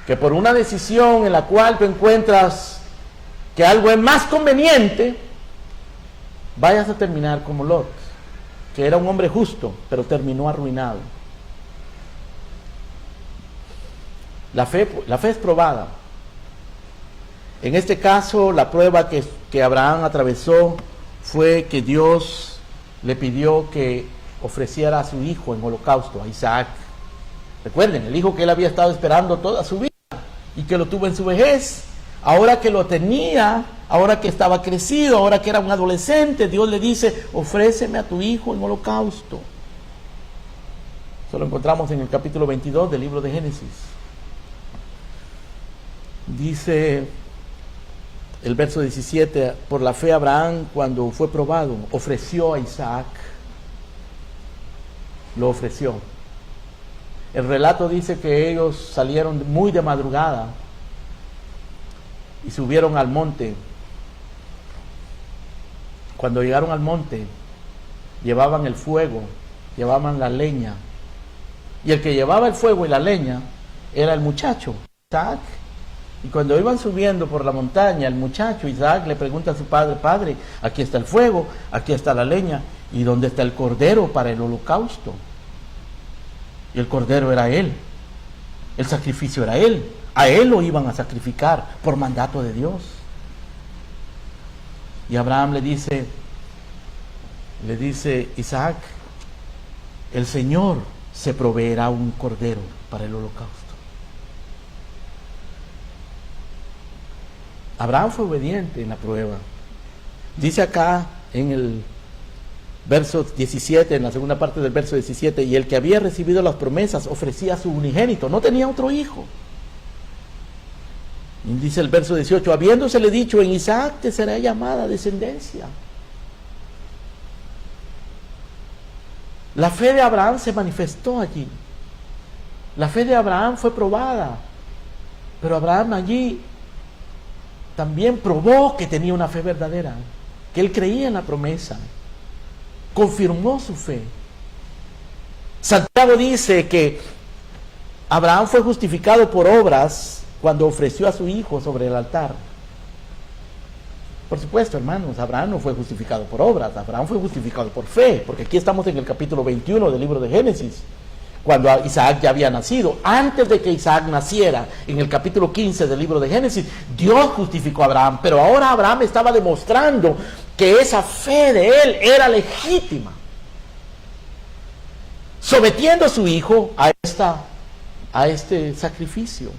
Que por una decisión en la cual tú encuentras que algo es más conveniente, vayas a terminar como Lot, que era un hombre justo, pero terminó arruinado. La fe es probada. En este caso, la prueba que Abraham atravesó fue que Dios le pidió que ofreciera a su hijo en holocausto, a Isaac. Recuerden, el hijo que él había estado esperando toda su vida y que lo tuvo en su vejez. Ahora que lo tenía, ahora que estaba crecido, ahora que era un adolescente, Dios le dice: ofréceme a tu hijo en holocausto. Eso lo encontramos en el capítulo 22 del libro de Génesis. Dice el verso 17: por la fe Abraham, cuando fue probado, ofreció a Isaac. Lo ofreció. El relato dice que ellos salieron muy de madrugada y subieron al monte. Cuando llegaron al monte, llevaban el fuego, llevaban la leña. Y el que llevaba el fuego y la leña era el muchacho, Isaac. Y cuando iban subiendo por la montaña, el muchacho Isaac le pregunta a su padre: padre, aquí está el fuego, aquí está la leña, ¿y dónde está el cordero para el holocausto? Y el cordero era él, el sacrificio era él, a él lo iban a sacrificar por mandato de Dios. Y Abraham le dice: Isaac, el Señor se proveerá un cordero para el holocausto. Abraham fue obediente en la prueba. Dice acá en el verso 17, en la segunda parte del verso 17: y el que había recibido las promesas ofrecía a su unigénito, no tenía otro hijo. Y dice el verso 18: habiéndosele dicho: en Isaac te será llamada descendencia. La fe de Abraham se manifestó allí. La fe de Abraham fue probada, pero Abraham allí también probó que tenía una fe verdadera, que él creía en la promesa, confirmó su fe. Santiago dice que Abraham fue justificado por obras cuando ofreció a su hijo sobre el altar. Por supuesto, hermanos, Abraham no fue justificado por obras, Abraham fue justificado por fe, porque aquí estamos en el capítulo 21 del libro de Génesis, cuando Isaac ya había nacido. Antes de que Isaac naciera, en el capítulo 15 del libro de Génesis, Dios justificó a Abraham, pero ahora Abraham estaba demostrando que esa fe de él era legítima, sometiendo a su hijo a este sacrificio.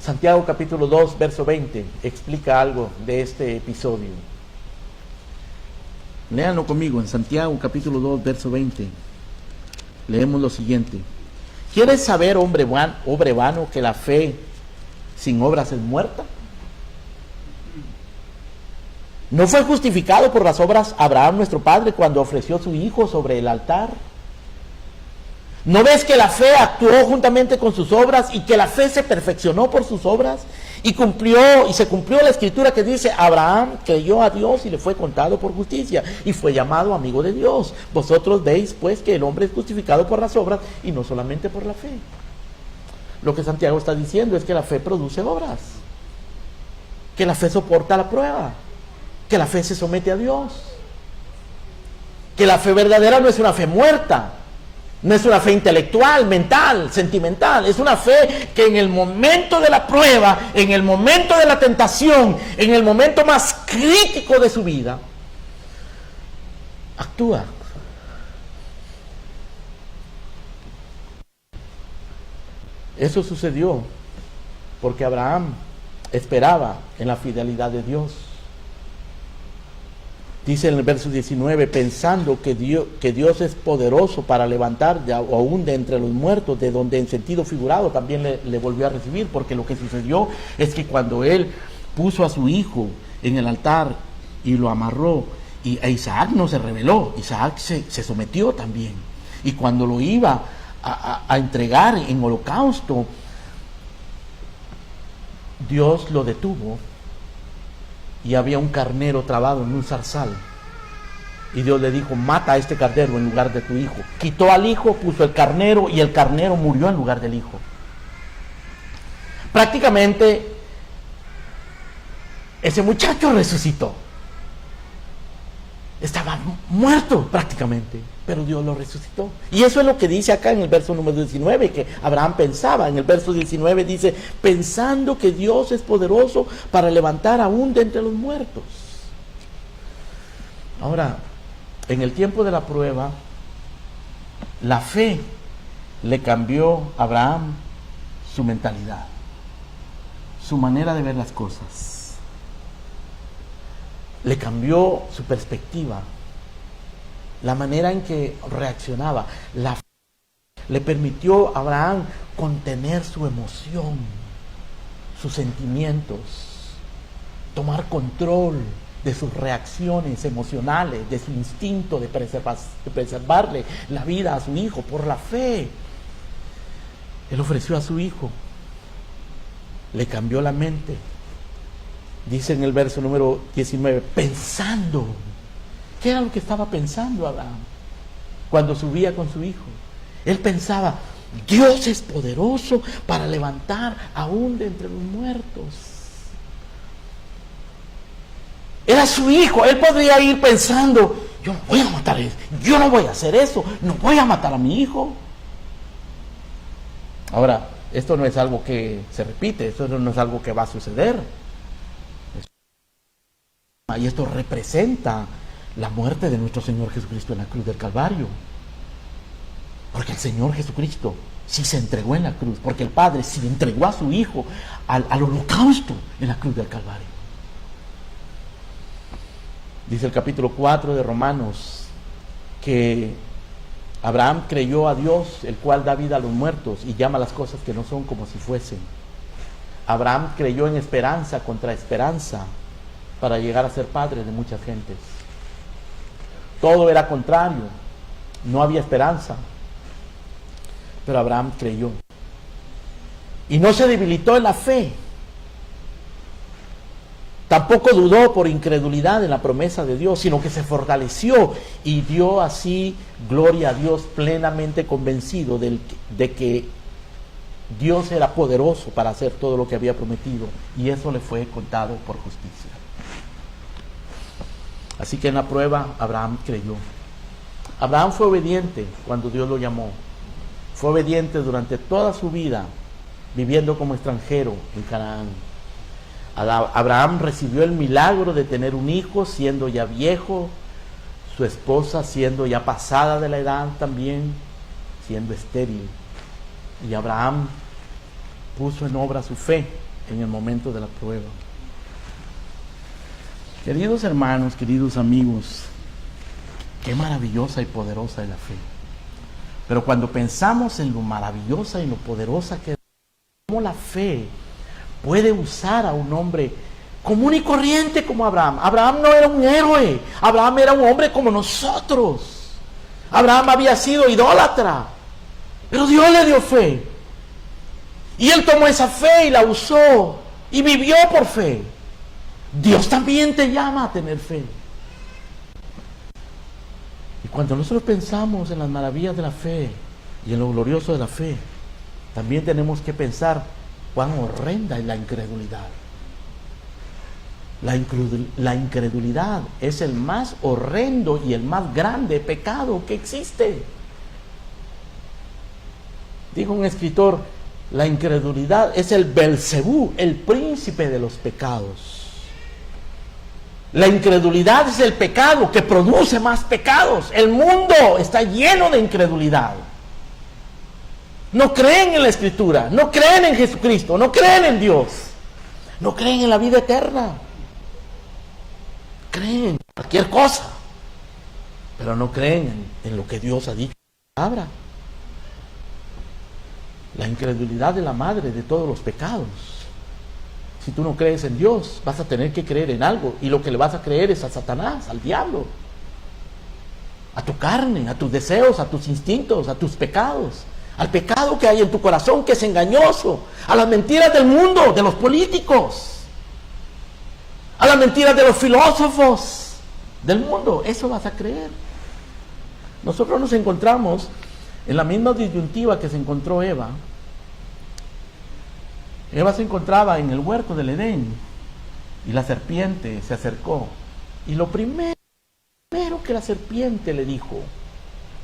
Santiago capítulo 2, verso 20, explica algo de este episodio. Léanlo conmigo en Santiago capítulo 2, verso 20. Leemos lo siguiente: ¿Quieres saber, hombre vano, que la fe sin obras es muerta? ¿No fue justificado por las obras Abraham nuestro padre cuando ofreció a su hijo sobre el altar? ¿No ves que la fe actuó juntamente con sus obras y que la fe se perfeccionó por sus obras? Y se cumplió la escritura que dice: Abraham creyó a Dios y le fue contado por justicia y fue llamado amigo de Dios. Vosotros veis pues que el hombre es justificado por las obras y no solamente por la fe. Lo que Santiago está diciendo es que la fe produce obras, que la fe soporta la prueba, que la fe se somete a Dios, que la fe verdadera no es una fe muerta. No es una fe intelectual, mental, sentimental. Es una fe que en el momento de la prueba, en el momento de la tentación, en el momento más crítico de su vida, actúa. Eso sucedió porque Abraham esperaba en la fidelidad de Dios. Dice en el verso 19, pensando que Dios es poderoso para levantar aún de entre los muertos, de donde en sentido figurado también le volvió a recibir, porque lo que sucedió es que cuando él puso a su hijo en el altar y lo amarró, a Isaac no se rebeló, Isaac se sometió también. Y cuando lo iba a entregar en holocausto, Dios lo detuvo. Y había un carnero trabado en un zarzal. Y Dios le dijo: mata a este carnero en lugar de tu hijo. Quitó al hijo, puso el carnero y el carnero murió en lugar del hijo. Prácticamente ese muchacho resucitó. Estaba muerto prácticamente, pero Dios lo resucitó. Y eso es lo que dice acá en el verso número 19, que Abraham pensaba. En el verso 19 dice: pensando que Dios es poderoso para levantar aún de entre los muertos. Ahora, en el tiempo de la prueba, la fe le cambió a Abraham su mentalidad, su manera de ver las cosas. Le cambió su perspectiva, la manera en que reaccionaba. La fe le permitió a Abraham contener su emoción, sus sentimientos, tomar control de sus reacciones emocionales, de su instinto de preservarle la vida a su hijo por la fe. Él ofreció a su hijo, le cambió la mente. Dice en el verso número 19, pensando. ¿Qué era lo que estaba pensando Abraham cuando subía con su hijo? Él pensaba: Dios es poderoso para levantar aún de entre los muertos. Era su hijo. Él podría ir pensando: yo no voy a matar a él, yo no voy a hacer eso, no voy a matar a mi hijo. Ahora, esto no es algo que se repite, esto no es algo que va a suceder. Y esto representa la muerte de nuestro Señor Jesucristo en la cruz del Calvario. Porque el Señor Jesucristo sí se entregó en la cruz, porque el Padre sí entregó a su Hijo al holocausto en la cruz del Calvario. Dice el capítulo 4 de Romanos que Abraham creyó a Dios, el cual da vida a los muertos y llama las cosas que no son como si fuesen. Abraham creyó en esperanza contra esperanza para llegar a ser padre de muchas gentes. Todo era contrario, no había esperanza, pero Abraham creyó y no se debilitó en la fe. Tampoco dudó por incredulidad en la promesa de Dios, sino que se fortaleció y dio así gloria a Dios, plenamente convencido de que Dios era poderoso para hacer todo lo que había prometido, y eso le fue contado por justicia. Así que en la prueba Abraham creyó. Abraham fue obediente cuando Dios lo llamó. Fue obediente durante toda su vida, viviendo como extranjero en Canaán. Abraham recibió el milagro de tener un hijo siendo ya viejo, su esposa siendo ya pasada de la edad también, siendo estéril. Y Abraham puso en obra su fe en el momento de la prueba. Queridos hermanos, queridos amigos, qué maravillosa y poderosa es la fe. Pero cuando pensamos en lo maravillosa y lo poderosa que es, cómo la fe puede usar a un hombre común y corriente como Abraham. Abraham no era un héroe, Abraham era un hombre como nosotros. Abraham había sido idólatra, pero Dios le dio fe. Y él tomó esa fe y la usó y vivió por fe. Dios también te llama a tener fe. Y cuando nosotros pensamos en las maravillas de la fe y en lo glorioso de la fe, también tenemos que pensar cuán horrenda es la incredulidad. La incredulidad es el más horrendo y el más grande pecado que existe. Dijo un escritor, la incredulidad es el Belcebú, el príncipe de los pecados. La incredulidad es el pecado que produce más pecados. El mundo está lleno de incredulidad. No creen en la Escritura, no creen en Jesucristo, no creen en Dios, no creen en la vida eterna. Creen en cualquier cosa, pero no creen en lo que Dios ha dicho en la palabra. La incredulidad es la madre de todos los pecados. Si tú no crees en Dios, vas a tener que creer en algo, y lo que le vas a creer es a Satanás, al diablo, a tu carne, a tus deseos, a tus instintos, a tus pecados, al pecado que hay en tu corazón, que es engañoso, a las mentiras del mundo, de los políticos, a las mentiras de los filósofos del mundo. Eso vas a creer. Nosotros nos encontramos en la misma disyuntiva que se encontró Eva. Eva se encontraba en el huerto del Edén y la serpiente se acercó. Y lo primero que la serpiente le dijo,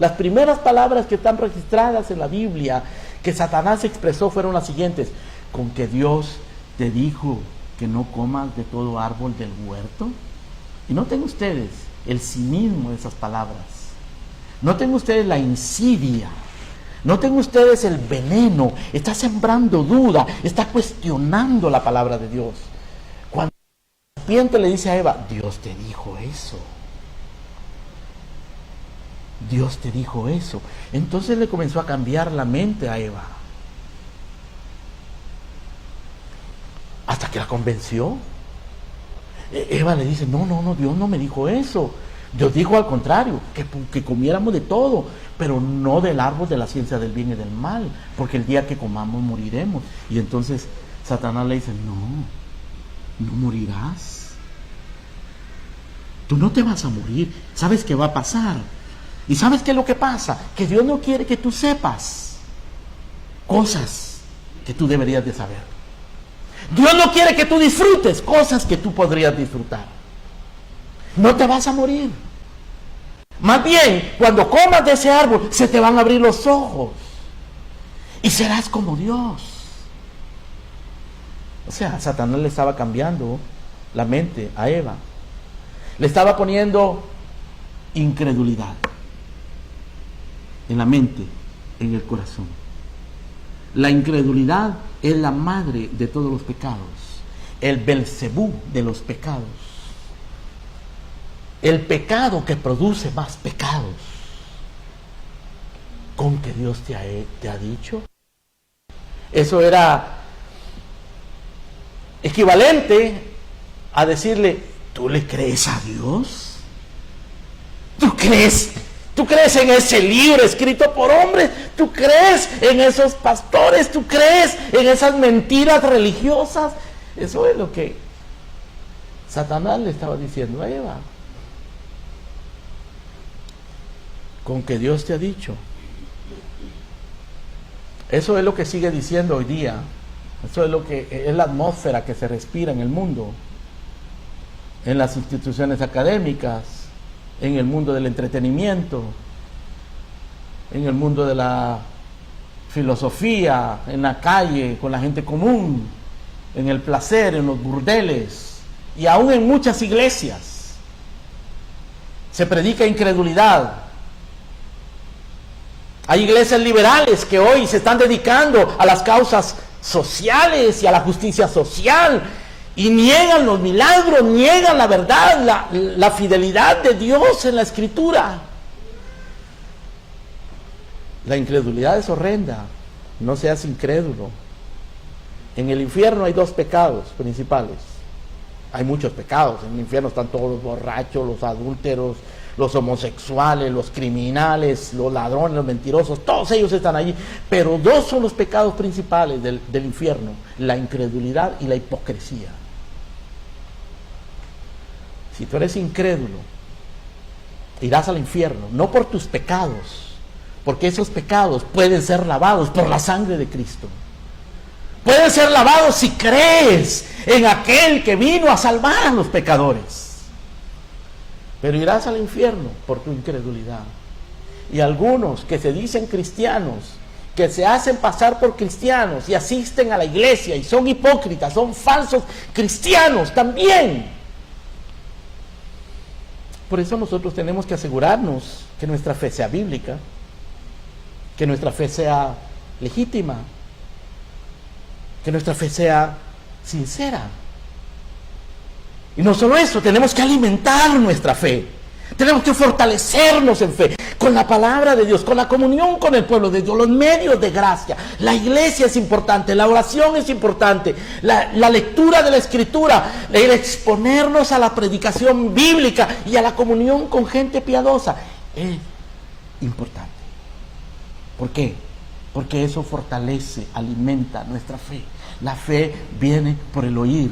las primeras palabras que están registradas en la Biblia que Satanás expresó fueron las siguientes: ¿con que Dios te dijo que no comas de todo árbol del huerto? Y noten ustedes el cinismo de esas palabras. Noten ustedes la insidia. Noten ustedes el veneno. Está sembrando duda, está cuestionando la palabra de Dios. Cuando la serpiente le dice a Eva, Dios te dijo eso. Dios te dijo eso. Entonces le comenzó a cambiar la mente a Eva. Hasta que la convenció. Eva le dice, no, Dios no me dijo eso. Dios dijo al contrario, que comiéramos de todo, pero no del árbol de la ciencia del bien y del mal, porque el día que comamos moriremos. Y entonces Satanás le dice, no morirás. Tú no te vas a morir. ¿Sabes qué va a pasar? ¿Y sabes qué es lo que pasa? Que Dios no quiere que tú sepas cosas que tú deberías de saber. Dios no quiere que tú disfrutes cosas que tú podrías disfrutar. No te vas a morir. Más bien, cuando comas de ese árbol, se te van a abrir los ojos y serás como Dios. O sea, Satanás le estaba cambiando la mente a Eva. Le estaba poniendo incredulidad en la mente, en el corazón. La incredulidad es la madre de todos los pecados, el Belcebú de los pecados, el pecado que produce más pecados. ¿Con que Dios te ha dicho? Eso era equivalente a decirle, ¿tú le crees a Dios? ¿Tú crees en ese libro escrito por hombres? ¿Tú crees en esos pastores? ¿Tú crees en esas mentiras religiosas? Eso es lo que Satanás le estaba diciendo a Eva. Con que Dios te ha dicho. Eso es lo que sigue diciendo hoy día. Eso es lo que es la atmósfera que se respira en el mundo, en las instituciones académicas, en el mundo del entretenimiento, en el mundo de la filosofía, en la calle, con la gente común, en el placer, en los burdeles, y aún en muchas iglesias se predica incredulidad. Hay iglesias liberales que hoy se están dedicando a las causas sociales y a la justicia social, y niegan los milagros, niegan la verdad, la fidelidad de Dios en la Escritura. La incredulidad es horrenda. No seas incrédulo. En el infierno hay dos pecados principales. Hay muchos pecados. En el infierno están todos los borrachos, los adúlteros, los homosexuales, los criminales, los ladrones, los mentirosos. Todos ellos están allí. Pero dos son los pecados principales del infierno: la incredulidad y la hipocresía. Si tú eres incrédulo, irás al infierno, no por tus pecados, porque esos pecados pueden ser lavados por la sangre de Cristo. Pueden ser lavados si crees en aquel que vino a salvar a los pecadores. Pero irás al infierno por tu incredulidad. Y algunos que se dicen cristianos, que se hacen pasar por cristianos y asisten a la iglesia y son hipócritas, son falsos cristianos también. Por eso nosotros tenemos que asegurarnos que nuestra fe sea bíblica, que nuestra fe sea legítima, que nuestra fe sea sincera. Y no solo eso, tenemos que alimentar nuestra fe, tenemos que fortalecernos en fe, con la palabra de Dios, con la comunión con el pueblo de Dios, los medios de gracia. La iglesia es importante, la oración es importante, la lectura de la Escritura, el exponernos a la predicación bíblica y a la comunión con gente piadosa es importante. ¿Por qué? Porque eso fortalece, alimenta nuestra fe. La fe viene por el oír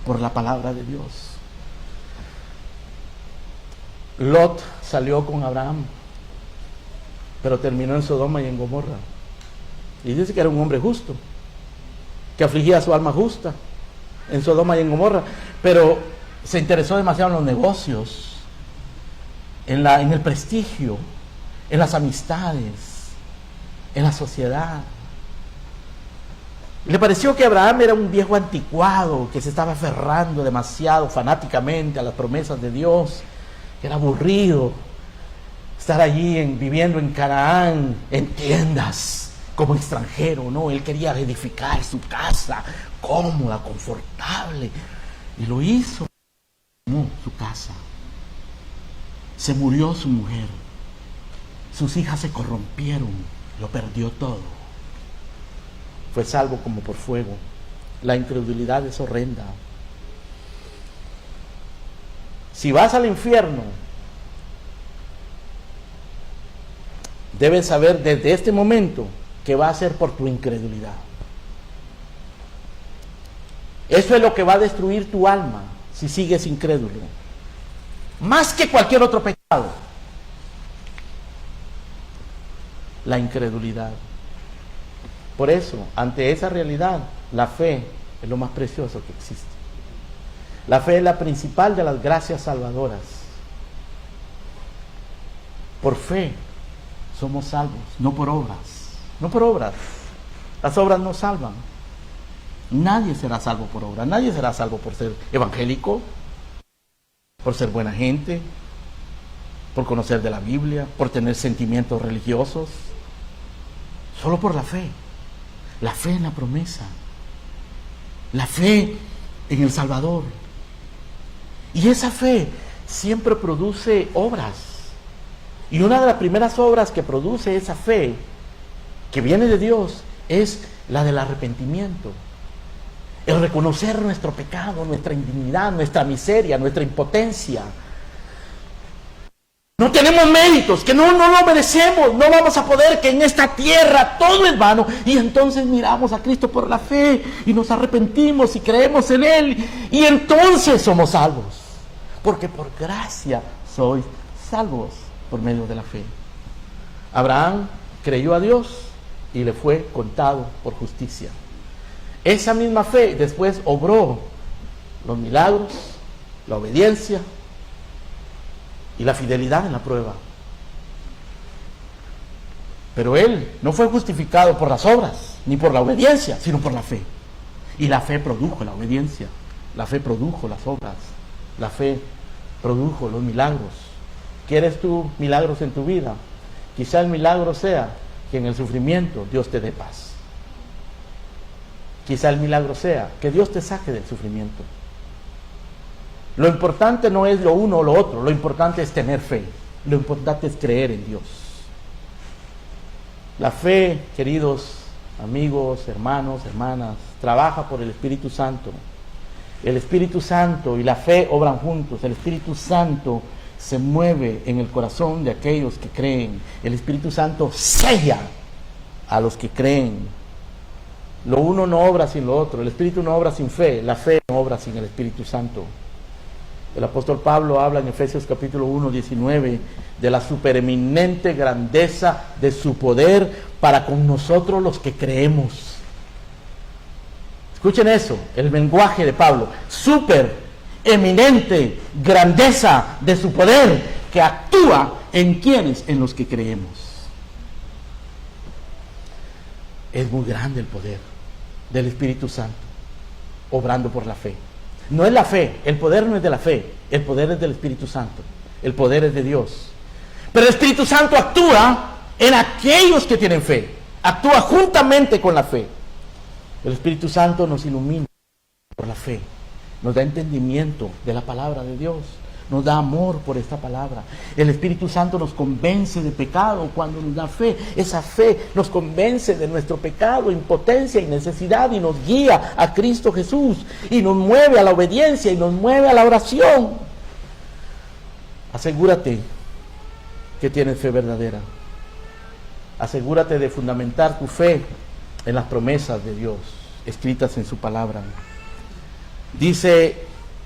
por la palabra de Dios. Lot salió con Abraham, pero terminó en Sodoma y en Gomorra. Y dice que era un hombre justo, que afligía a su alma justa en Sodoma y en Gomorra, pero se interesó demasiado en los negocios, en el prestigio, en las amistades, en la sociedad. Le pareció que Abraham era un viejo anticuado que se estaba aferrando demasiado fanáticamente a las promesas de Dios. Era aburrido estar allí viviendo en Canaán, en tiendas, como extranjero, ¿no? Él quería edificar su casa cómoda, confortable, y lo hizo. No, su casa. Se murió su mujer, sus hijas se corrompieron, lo perdió todo. Fue salvo como por fuego. La incredulidad es horrenda. Si vas al infierno, debes saber desde este momento que va a ser por tu incredulidad. Eso es lo que va a destruir tu alma si sigues incrédulo. Más que cualquier otro pecado. La incredulidad. Por eso, ante esa realidad, la fe es lo más precioso que existe. La fe es la principal de las gracias salvadoras. Por fe somos salvos, no por obras. No por obras. Las obras no salvan. Nadie será salvo por obras. Nadie será salvo por ser evangélico, por ser buena gente, por conocer de la Biblia, por tener sentimientos religiosos. Solo por la fe. La fe en la promesa. La fe en el Salvador. Y esa fe siempre produce obras. Y una de las primeras obras que produce esa fe, que viene de Dios, es la del arrepentimiento. El reconocer nuestro pecado, nuestra indignidad, nuestra miseria, nuestra impotencia. No tenemos méritos, que no lo merecemos, no vamos a poder, que en esta tierra todo es vano. Y entonces miramos a Cristo por la fe y nos arrepentimos y creemos en Él. Y entonces somos salvos. Porque por gracia sois salvos por medio de la fe. Abraham creyó a Dios y le fue contado por justicia. Esa misma fe después obró los milagros, la obediencia y la fidelidad en la prueba. Pero él no fue justificado por las obras, ni por la obediencia, sino por la fe. Y la fe produjo la obediencia, la fe produjo las obras, la fe produjo los milagros. ¿Quieres tú milagros en tu vida? Quizá el milagro sea que en el sufrimiento Dios te dé paz. Quizá el milagro sea que Dios te saque del sufrimiento. Lo importante no es lo uno o lo otro, lo importante es tener fe, lo importante es creer en Dios. La fe, queridos amigos, hermanos, hermanas, trabaja por el Espíritu Santo. El Espíritu Santo y la fe obran juntos. El Espíritu Santo se mueve en el corazón de aquellos que creen. El Espíritu Santo sella a los que creen. Lo uno no obra sin lo otro. El Espíritu no obra sin fe. La fe no obra sin el Espíritu Santo. El apóstol Pablo habla en Efesios capítulo 1, 19 de la supereminente grandeza de su poder para con nosotros los que creemos. Escuchen eso, el lenguaje de Pablo. Supereminente grandeza de su poder que actúa en quienes, en los que creemos. Es muy grande el poder del Espíritu Santo obrando por la fe. No es la fe, el poder no es de la fe, el poder es del Espíritu Santo, el poder es de Dios. Pero el Espíritu Santo actúa en aquellos que tienen fe, actúa juntamente con la fe. El Espíritu Santo nos ilumina por la fe, nos da entendimiento de la palabra de Dios, nos da amor por esta palabra. El Espíritu Santo nos convence de pecado cuando nos da fe. Esa fe nos convence de nuestro pecado, impotencia y necesidad y nos guía a Cristo Jesús y nos mueve a la obediencia y nos mueve a la oración. Asegúrate que tienes fe verdadera. Asegúrate de fundamentar tu fe en las promesas de Dios escritas en su palabra. Dice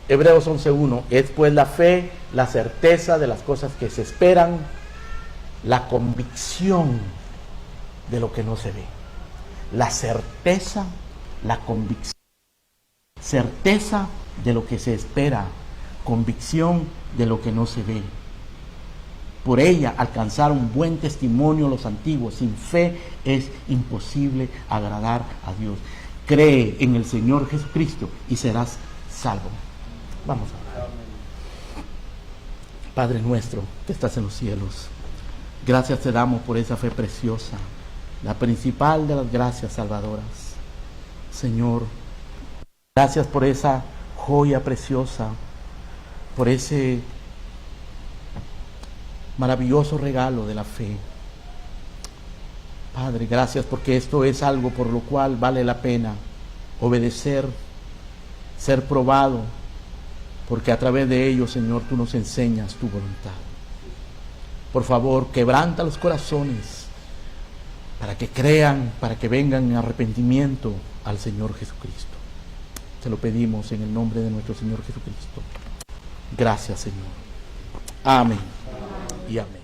Hebreos 11:1, es pues la fe, la certeza de las cosas que se esperan, la convicción de lo que no se ve. La certeza, la convicción. Certeza de lo que se espera, convicción de lo que no se ve. Por ella alcanzaron un buen testimonio los antiguos. Sin fe es imposible agradar a Dios. Cree en el Señor Jesucristo y serás salvo. Vamos a orar. Padre nuestro que estás en los cielos, gracias te damos por esa fe preciosa, la principal de las gracias salvadoras. Señor, gracias por esa joya preciosa, por ese maravilloso regalo de la fe. Padre, gracias porque esto es algo por lo cual vale la pena obedecer, ser probado, porque a través de ello, Señor, tú nos enseñas tu voluntad. Por favor, quebranta los corazones para que crean, para que vengan en arrepentimiento al Señor Jesucristo. Te lo pedimos en el nombre de nuestro Señor Jesucristo. Gracias, Señor. Amén y amén.